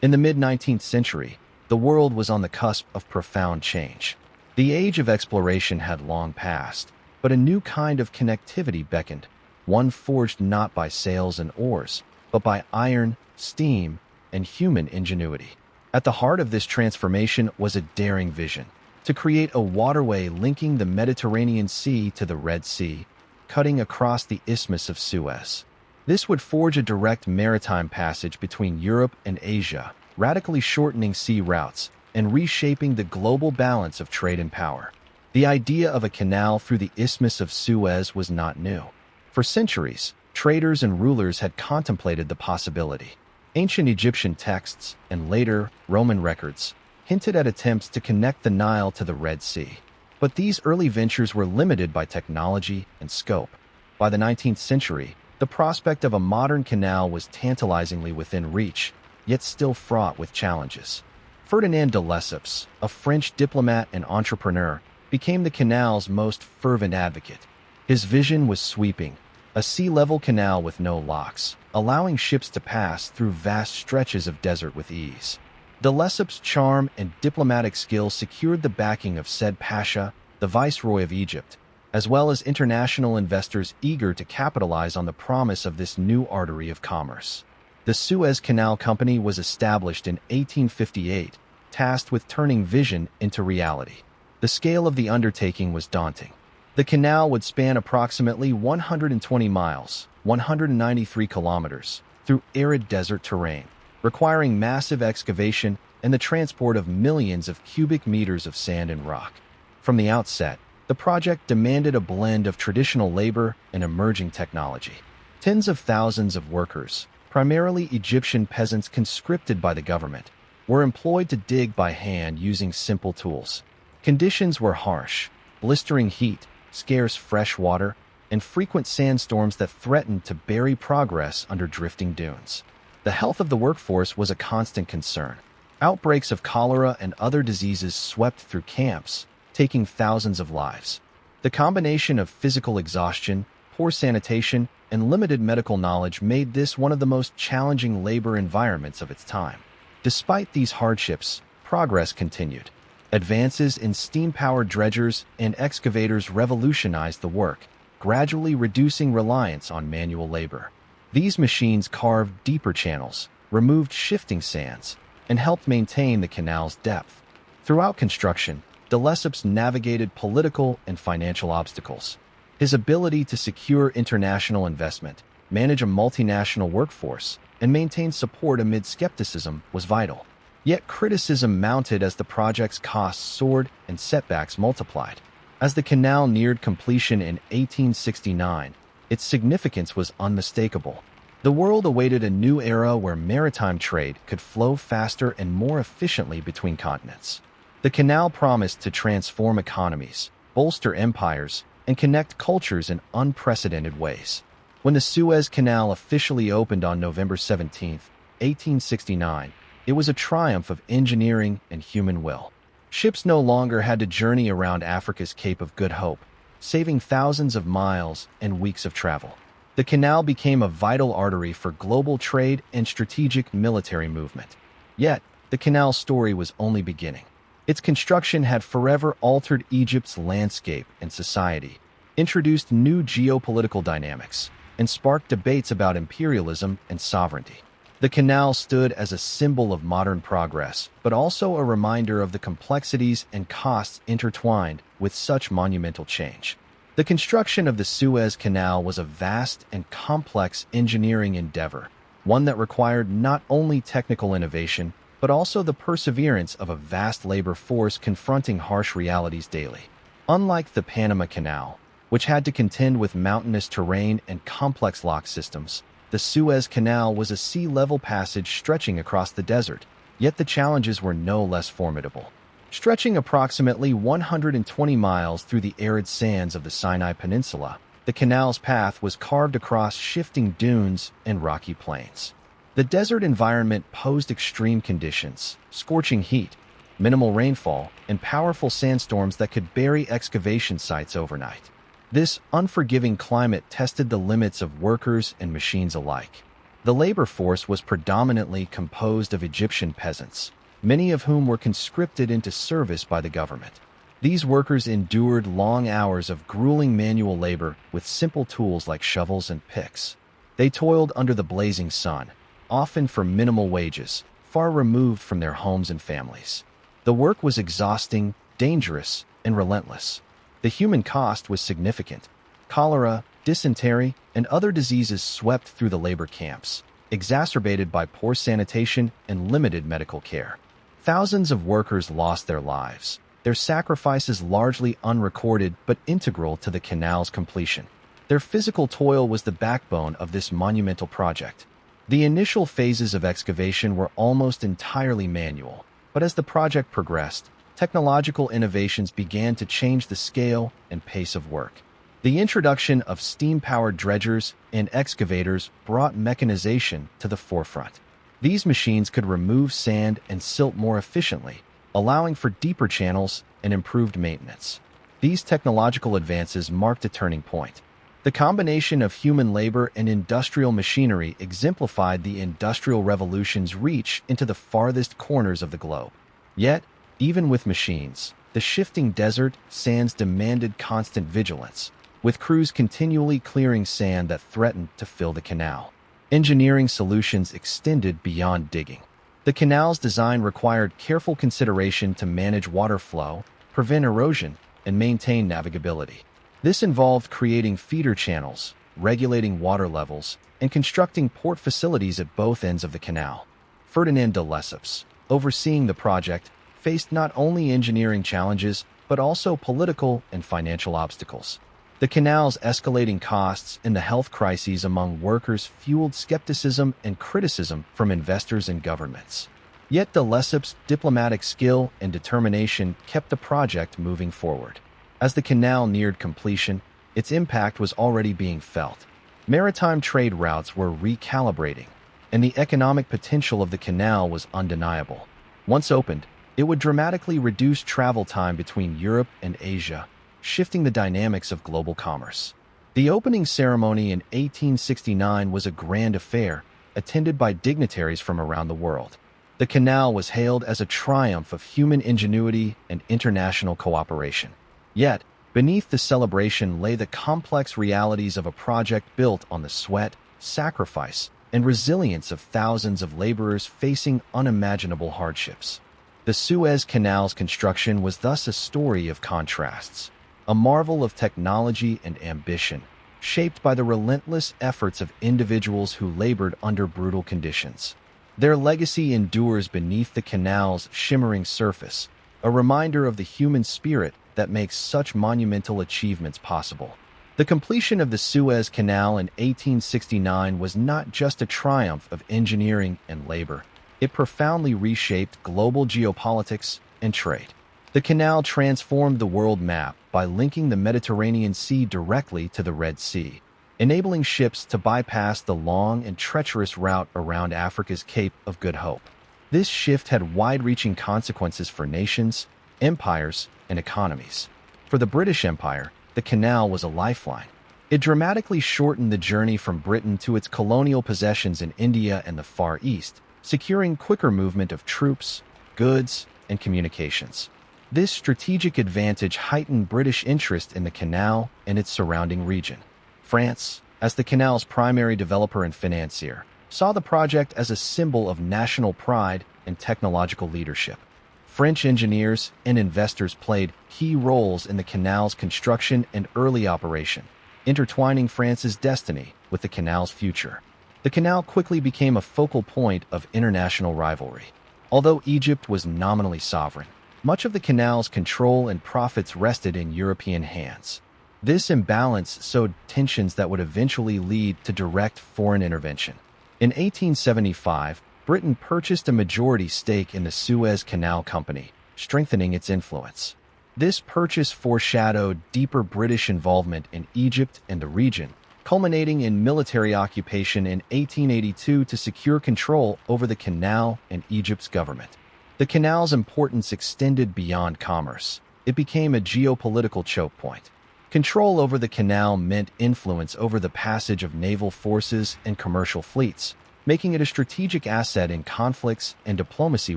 In the mid-19th century, the world was on the cusp of profound change. The age of exploration had long passed, but a new kind of connectivity beckoned, one forged not by sails and oars, but by iron, steam, and human ingenuity. At the heart of this transformation was a daring vision: to create a waterway linking the Mediterranean Sea to the Red Sea, cutting across the Isthmus of Suez. This would forge a direct maritime passage between Europe and Asia, radically shortening sea routes and reshaping the global balance of trade and power. The idea of a canal through the Isthmus of Suez was not new. For centuries, traders and rulers had contemplated the possibility. Ancient Egyptian texts, and later Roman records, hinted at attempts to connect the Nile to the Red Sea. But these early ventures were limited by technology and scope. By the 19th century, the prospect of a modern canal was tantalizingly within reach, yet still fraught with challenges. Ferdinand de Lesseps, a French diplomat and entrepreneur, became the canal's most fervent advocate. His vision was sweeping: a sea-level canal with no locks, allowing ships to pass through vast stretches of desert with ease. De Lesseps' charm and diplomatic skill secured the backing of Said Pasha, the Viceroy of Egypt, as well as international investors eager to capitalize on the promise of this new artery of commerce. The Suez Canal Company was established in 1858, tasked with turning vision into reality. The scale of the undertaking was daunting. The canal would span approximately 120 miles, 193 kilometers, through arid desert terrain, requiring massive excavation and the transport of millions of cubic meters of sand and rock. From the outset, the project demanded a blend of traditional labor and emerging technology. Tens of thousands of workers, primarily Egyptian peasants conscripted by the government, were employed to dig by hand using simple tools. Conditions were harsh: blistering heat, scarce fresh water, and frequent sandstorms that threatened to bury progress under drifting dunes. The health of the workforce was a constant concern. Outbreaks of cholera and other diseases swept through camps, taking thousands of lives. The combination of physical exhaustion, poor sanitation, and limited medical knowledge made this one of the most challenging labor environments of its time. Despite these hardships, progress continued. Advances in steam-powered dredgers and excavators revolutionized the work, gradually reducing reliance on manual labor. These machines carved deeper channels, removed shifting sands, and helped maintain the canal's depth. Throughout construction, de Lesseps navigated political and financial obstacles. His ability to secure international investment, manage a multinational workforce, and maintain support amid skepticism was vital. Yet criticism mounted as the project's costs soared and setbacks multiplied. As the canal neared completion in 1869, its significance was unmistakable. The world awaited a new era where maritime trade could flow faster and more efficiently between continents. The canal promised to transform economies, bolster empires, and connect cultures in unprecedented ways. When the Suez Canal officially opened on November 17, 1869, it was a triumph of engineering and human will. Ships no longer had to journey around Africa's Cape of Good Hope, saving thousands of miles and weeks of travel. The canal became a vital artery for global trade and strategic military movement. Yet, the canal's story was only beginning. Its construction had forever altered Egypt's landscape and society, introduced new geopolitical dynamics, and sparked debates about imperialism and sovereignty. The canal stood as a symbol of modern progress, but also a reminder of the complexities and costs intertwined with such monumental change. The construction of the Suez Canal was a vast and complex engineering endeavor, one that required not only technical innovation, but also the perseverance of a vast labor force confronting harsh realities daily. Unlike the Panama Canal, which had to contend with mountainous terrain and complex lock systems, the Suez Canal was a sea-level passage stretching across the desert, yet the challenges were no less formidable. Stretching approximately 120 miles through the arid sands of the Sinai Peninsula, the canal's path was carved across shifting dunes and rocky plains. The desert environment posed extreme conditions, scorching heat, minimal rainfall, and powerful sandstorms that could bury excavation sites overnight. This unforgiving climate tested the limits of workers and machines alike. The labor force was predominantly composed of Egyptian peasants, many of whom were conscripted into service by the government. These workers endured long hours of grueling manual labor with simple tools like shovels and picks. They toiled under the blazing sun, often for minimal wages, far removed from their homes and families. The work was exhausting, dangerous, and relentless. The human cost was significant. Cholera, dysentery, and other diseases swept through the labor camps, exacerbated by poor sanitation and limited medical care. Thousands of workers lost their lives, their sacrifices largely unrecorded but integral to the canal's completion. Their physical toil was the backbone of this monumental project. The initial phases of excavation were almost entirely manual, but as the project progressed, technological innovations began to change the scale and pace of work. The introduction of steam-powered dredgers and excavators brought mechanization to the forefront. These machines could remove sand and silt more efficiently, allowing for deeper channels and improved maintenance. These technological advances marked a turning point. The combination of human labor and industrial machinery exemplified the Industrial Revolution's reach into the farthest corners of the globe. Yet, even with machines, the shifting desert sands demanded constant vigilance, with crews continually clearing sand that threatened to fill the canal. Engineering solutions extended beyond digging. The canal's design required careful consideration to manage water flow, prevent erosion, and maintain navigability. This involved creating feeder channels, regulating water levels, and constructing port facilities at both ends of the canal. Ferdinand de Lesseps, overseeing the project, faced not only engineering challenges, but also political and financial obstacles. The canal's escalating costs and the health crises among workers fueled skepticism and criticism from investors and governments. Yet de Lesseps' diplomatic skill and determination kept the project moving forward. As the canal neared completion, its impact was already being felt. Maritime trade routes were recalibrating, and the economic potential of the canal was undeniable. Once opened, it would dramatically reduce travel time between Europe and Asia, shifting the dynamics of global commerce. The opening ceremony in 1869 was a grand affair, attended by dignitaries from around the world. The canal was hailed as a triumph of human ingenuity and international cooperation. Yet, beneath the celebration lay the complex realities of a project built on the sweat, sacrifice, and resilience of thousands of laborers facing unimaginable hardships. The Suez Canal's construction was thus a story of contrasts, a marvel of technology and ambition, shaped by the relentless efforts of individuals who labored under brutal conditions. Their legacy endures beneath the canal's shimmering surface, a reminder of the human spirit that makes such monumental achievements possible. The completion of the Suez Canal in 1869 was not just a triumph of engineering and labor. It profoundly reshaped global geopolitics and trade. The canal transformed the world map by linking the Mediterranean Sea directly to the Red Sea, enabling ships to bypass the long and treacherous route around Africa's Cape of Good Hope. This shift had wide-reaching consequences for nations, empires, and economies. For the British Empire, the canal was a lifeline. It dramatically shortened the journey from Britain to its colonial possessions in India and the Far East, securing quicker movement of troops, goods, and communications. This strategic advantage heightened British interest in the canal and its surrounding region. France, as the canal's primary developer and financier, saw the project as a symbol of national pride and technological leadership. French engineers and investors played key roles in the canal's construction and early operation, intertwining France's destiny with the canal's future. The canal quickly became a focal point of international rivalry. Although Egypt was nominally sovereign, much of the canal's control and profits rested in European hands. This imbalance sowed tensions that would eventually lead to direct foreign intervention. In 1875, Britain purchased a majority stake in the Suez Canal Company, strengthening its influence. This purchase foreshadowed deeper British involvement in Egypt and the region, culminating in military occupation in 1882 to secure control over the canal and Egypt's government. The canal's importance extended beyond commerce. It became a geopolitical choke point. Control over the canal meant influence over the passage of naval forces and commercial fleets, making it a strategic asset in conflicts and diplomacy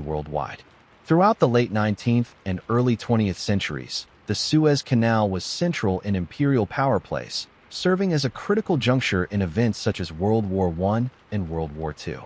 worldwide. Throughout the late 19th and early 20th centuries, the Suez Canal was central in imperial power plays, serving as a critical juncture in events such as World War I and World War II.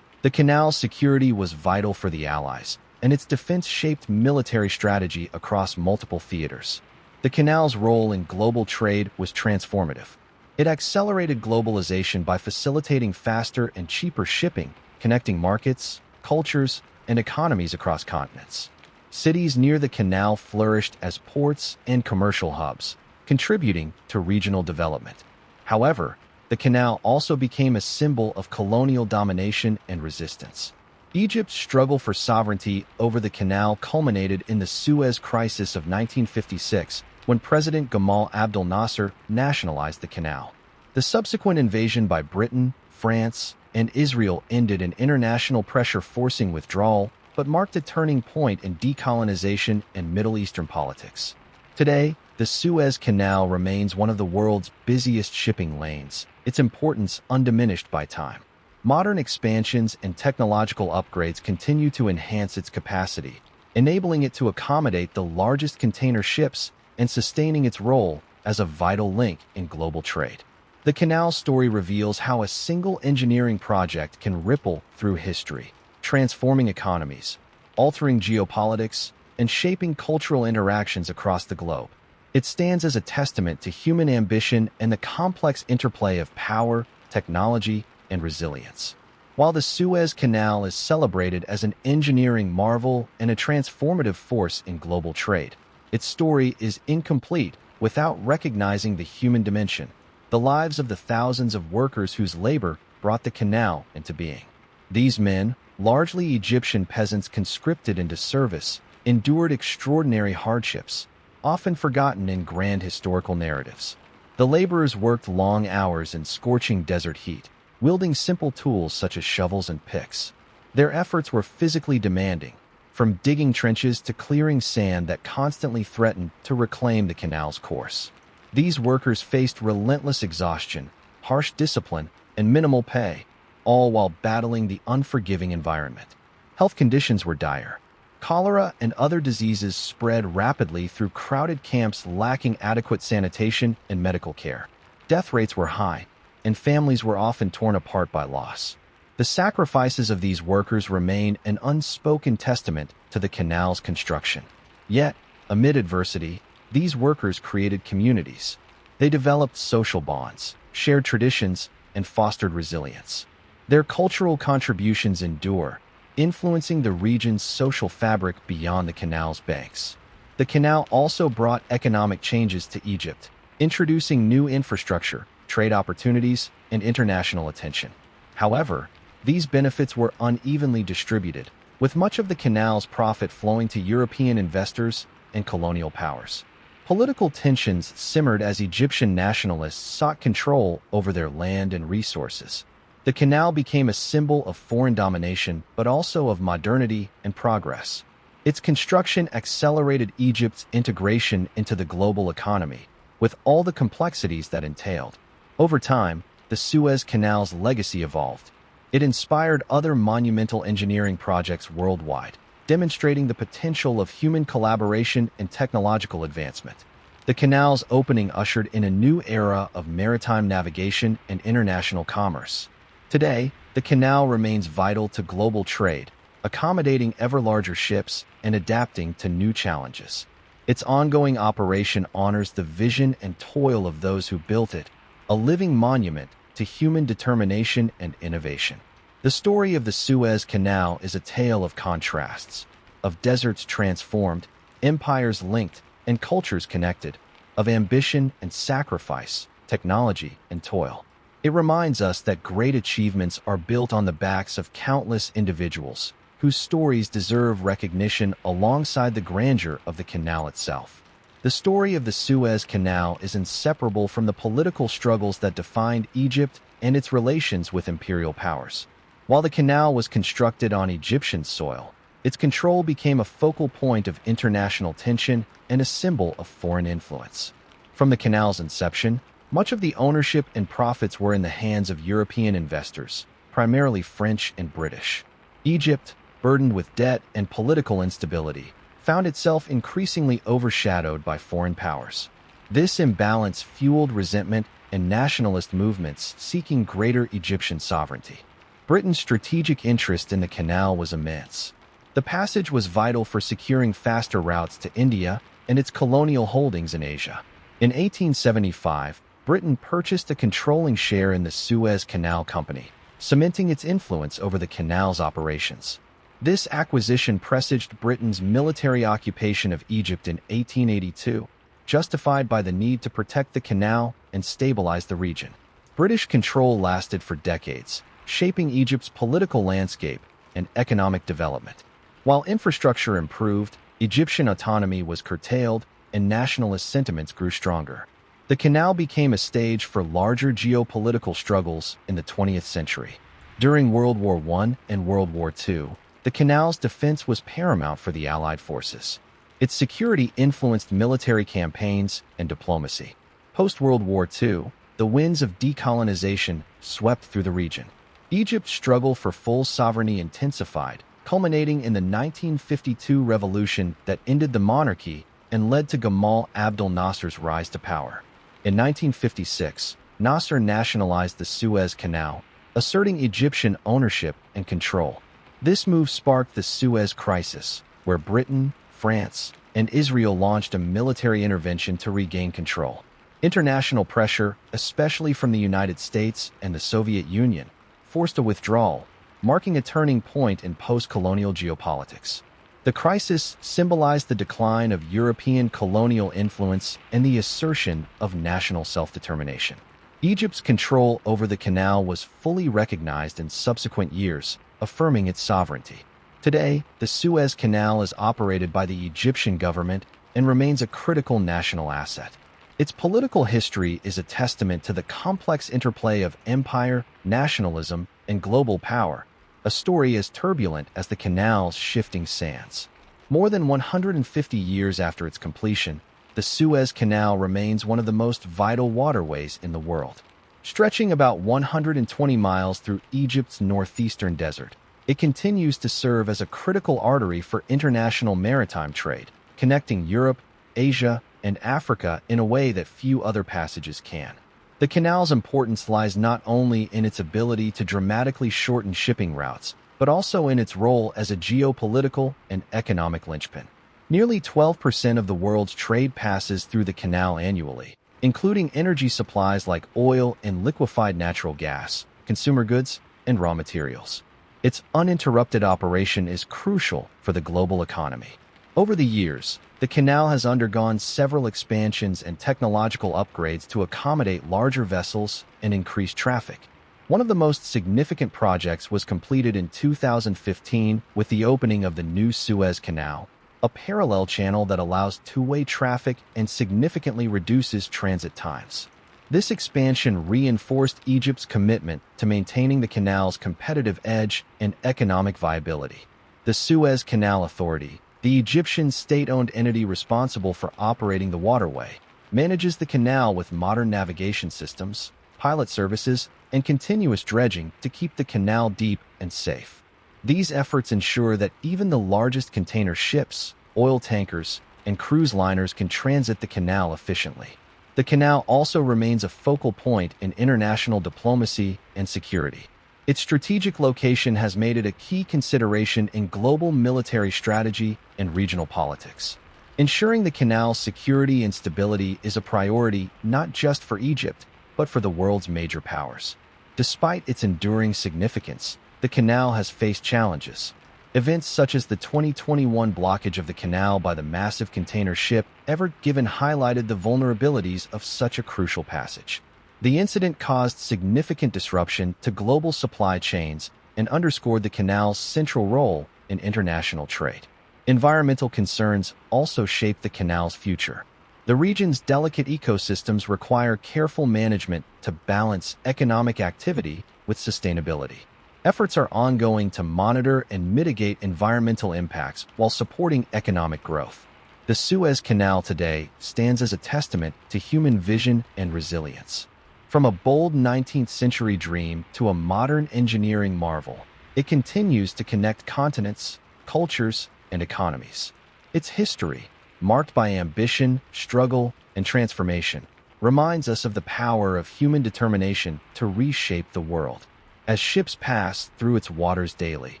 The canal's security was vital for the Allies, and its defense shaped military strategy across multiple theaters. The canal's role in global trade was transformative. It accelerated globalization by facilitating faster and cheaper shipping, connecting markets, cultures, and economies across continents. Cities near the canal flourished as ports and commercial hubs, contributing to regional development. However, the canal also became a symbol of colonial domination and resistance. Egypt's struggle for sovereignty over the canal culminated in the Suez Crisis of 1956, when President Gamal Abdel Nasser nationalized the canal. The subsequent invasion by Britain, France, and Israel ended in international pressure forcing withdrawal, but marked a turning point in decolonization and Middle Eastern politics. Today, the Suez Canal remains one of the world's busiest shipping lanes, its importance undiminished by time. Modern expansions and technological upgrades continue to enhance its capacity, enabling it to accommodate the largest container ships and sustaining its role as a vital link in global trade. The canal story reveals how a single engineering project can ripple through history, transforming economies, altering geopolitics, and shaping cultural interactions across the globe. It stands as a testament to human ambition and the complex interplay of power, technology, and resilience. While the Suez Canal is celebrated as an engineering marvel and a transformative force in global trade, its story is incomplete without recognizing the human dimension, the lives of the thousands of workers whose labor brought the canal into being. These men, largely Egyptian peasants conscripted into service, endured extraordinary hardships, often forgotten in grand historical narratives. The laborers worked long hours in scorching desert heat, wielding simple tools such as shovels and picks. Their efforts were physically demanding, from digging trenches to clearing sand that constantly threatened to reclaim the canal's course. These workers faced relentless exhaustion, harsh discipline, and minimal pay, all while battling the unforgiving environment. Health conditions were dire. Cholera and other diseases spread rapidly through crowded camps lacking adequate sanitation and medical care. Death rates were high, and families were often torn apart by loss. The sacrifices of these workers remain an unspoken testament to the canal's construction. Yet, amid adversity, these workers created communities. They developed social bonds, shared traditions, and fostered resilience. Their cultural contributions endure, influencing the region's social fabric beyond the canal's banks. The canal also brought economic changes to Egypt, introducing new infrastructure, trade opportunities, and international attention. However, these benefits were unevenly distributed, with much of the canal's profit flowing to European investors and colonial powers. Political tensions simmered as Egyptian nationalists sought control over their land and resources. The canal became a symbol of foreign domination, but also of modernity and progress. Its construction accelerated Egypt's integration into the global economy, with all the complexities that entailed. Over time, the Suez Canal's legacy evolved. It inspired other monumental engineering projects worldwide, demonstrating the potential of human collaboration and technological advancement. The canal's opening ushered in a new era of maritime navigation and international commerce. Today, the canal remains vital to global trade, accommodating ever larger ships and adapting to new challenges. Its ongoing operation honors the vision and toil of those who built it, a living monument to human determination and innovation. The story of the Suez Canal is a tale of contrasts, of deserts transformed, empires linked, and cultures connected, of ambition and sacrifice, technology and toil. It reminds us that great achievements are built on the backs of countless individuals, whose stories deserve recognition alongside the grandeur of the canal itself. The story of the Suez Canal is inseparable from the political struggles that defined Egypt and its relations with imperial powers. While the canal was constructed on Egyptian soil, its control became a focal point of international tension and a symbol of foreign influence. From the canal's inception, much of the ownership and profits were in the hands of European investors, primarily French and British. Egypt, burdened with debt and political instability, found itself increasingly overshadowed by foreign powers. This imbalance fueled resentment and nationalist movements seeking greater Egyptian sovereignty. Britain's strategic interest in the canal was immense. The passage was vital for securing faster routes to India and its colonial holdings in Asia. In 1875, Britain purchased a controlling share in the Suez Canal Company, cementing its influence over the canal's operations. This acquisition presaged Britain's military occupation of Egypt in 1882, justified by the need to protect the canal and stabilize the region. British control lasted for decades, shaping Egypt's political landscape and economic development. While infrastructure improved, Egyptian autonomy was curtailed and nationalist sentiments grew stronger. The canal became a stage for larger geopolitical struggles in the 20th century. During World War I and World War II, the canal's defense was paramount for the Allied forces. Its security influenced military campaigns and diplomacy. Post-World War II, the winds of decolonization swept through the region. Egypt's struggle for full sovereignty intensified, culminating in the 1952 revolution that ended the monarchy and led to Gamal Abdel Nasser's rise to power. In 1956, Nasser nationalized the Suez Canal, asserting Egyptian ownership and control. This move sparked the Suez Crisis, where Britain, France, and Israel launched a military intervention to regain control. International pressure, especially from the United States and the Soviet Union, forced a withdrawal, marking a turning point in post-colonial geopolitics. The crisis symbolized the decline of European colonial influence and the assertion of national self-determination. Egypt's control over the canal was fully recognized in subsequent years, affirming its sovereignty. Today, the Suez Canal is operated by the Egyptian government and remains a critical national asset. Its political history is a testament to the complex interplay of empire, nationalism, and global power, a story as turbulent as the canal's shifting sands. More than 150 years after its completion, the Suez Canal remains one of the most vital waterways in the world. Stretching about 120 miles through Egypt's northeastern desert, it continues to serve as a critical artery for international maritime trade, connecting Europe, Asia, and Africa in a way that few other passages can. The canal's importance lies not only in its ability to dramatically shorten shipping routes, but also in its role as a geopolitical and economic linchpin. Nearly 12% of the world's trade passes through the canal annually, including energy supplies like oil and liquefied natural gas, consumer goods, and raw materials. Its uninterrupted operation is crucial for the global economy. Over the years, the canal has undergone several expansions and technological upgrades to accommodate larger vessels and increase traffic. One of the most significant projects was completed in 2015 with the opening of the new Suez Canal, a parallel channel that allows two-way traffic and significantly reduces transit times. This expansion reinforced Egypt's commitment to maintaining the canal's competitive edge and economic viability. The Suez Canal Authority, the Egyptian state-owned entity responsible for operating the waterway, manages the canal with modern navigation systems, pilot services, and continuous dredging to keep the canal deep and safe. These efforts ensure that even the largest container ships, oil tankers, and cruise liners can transit the canal efficiently. The canal also remains a focal point in international diplomacy and security. Its strategic location has made it a key consideration in global military strategy and regional politics. Ensuring the canal's security and stability is a priority not just for Egypt, but for the world's major powers. Despite its enduring significance, the canal has faced challenges. Events such as the 2021 blockage of the canal by the massive container ship Ever Given highlighted the vulnerabilities of such a crucial passage. The incident caused significant disruption to global supply chains and underscored the canal's central role in international trade. Environmental concerns also shape the canal's future. The region's delicate ecosystems require careful management to balance economic activity with sustainability. Efforts are ongoing to monitor and mitigate environmental impacts while supporting economic growth. The Suez Canal today stands as a testament to human vision and resilience. From a bold 19th-century dream to a modern engineering marvel, it continues to connect continents, cultures, and economies. Its history, marked by ambition, struggle, and transformation, reminds us of the power of human determination to reshape the world. As ships pass through its waters daily,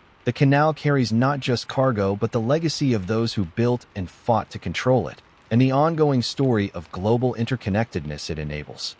the canal carries not just cargo but the legacy of those who built and fought to control it, and the ongoing story of global interconnectedness it enables.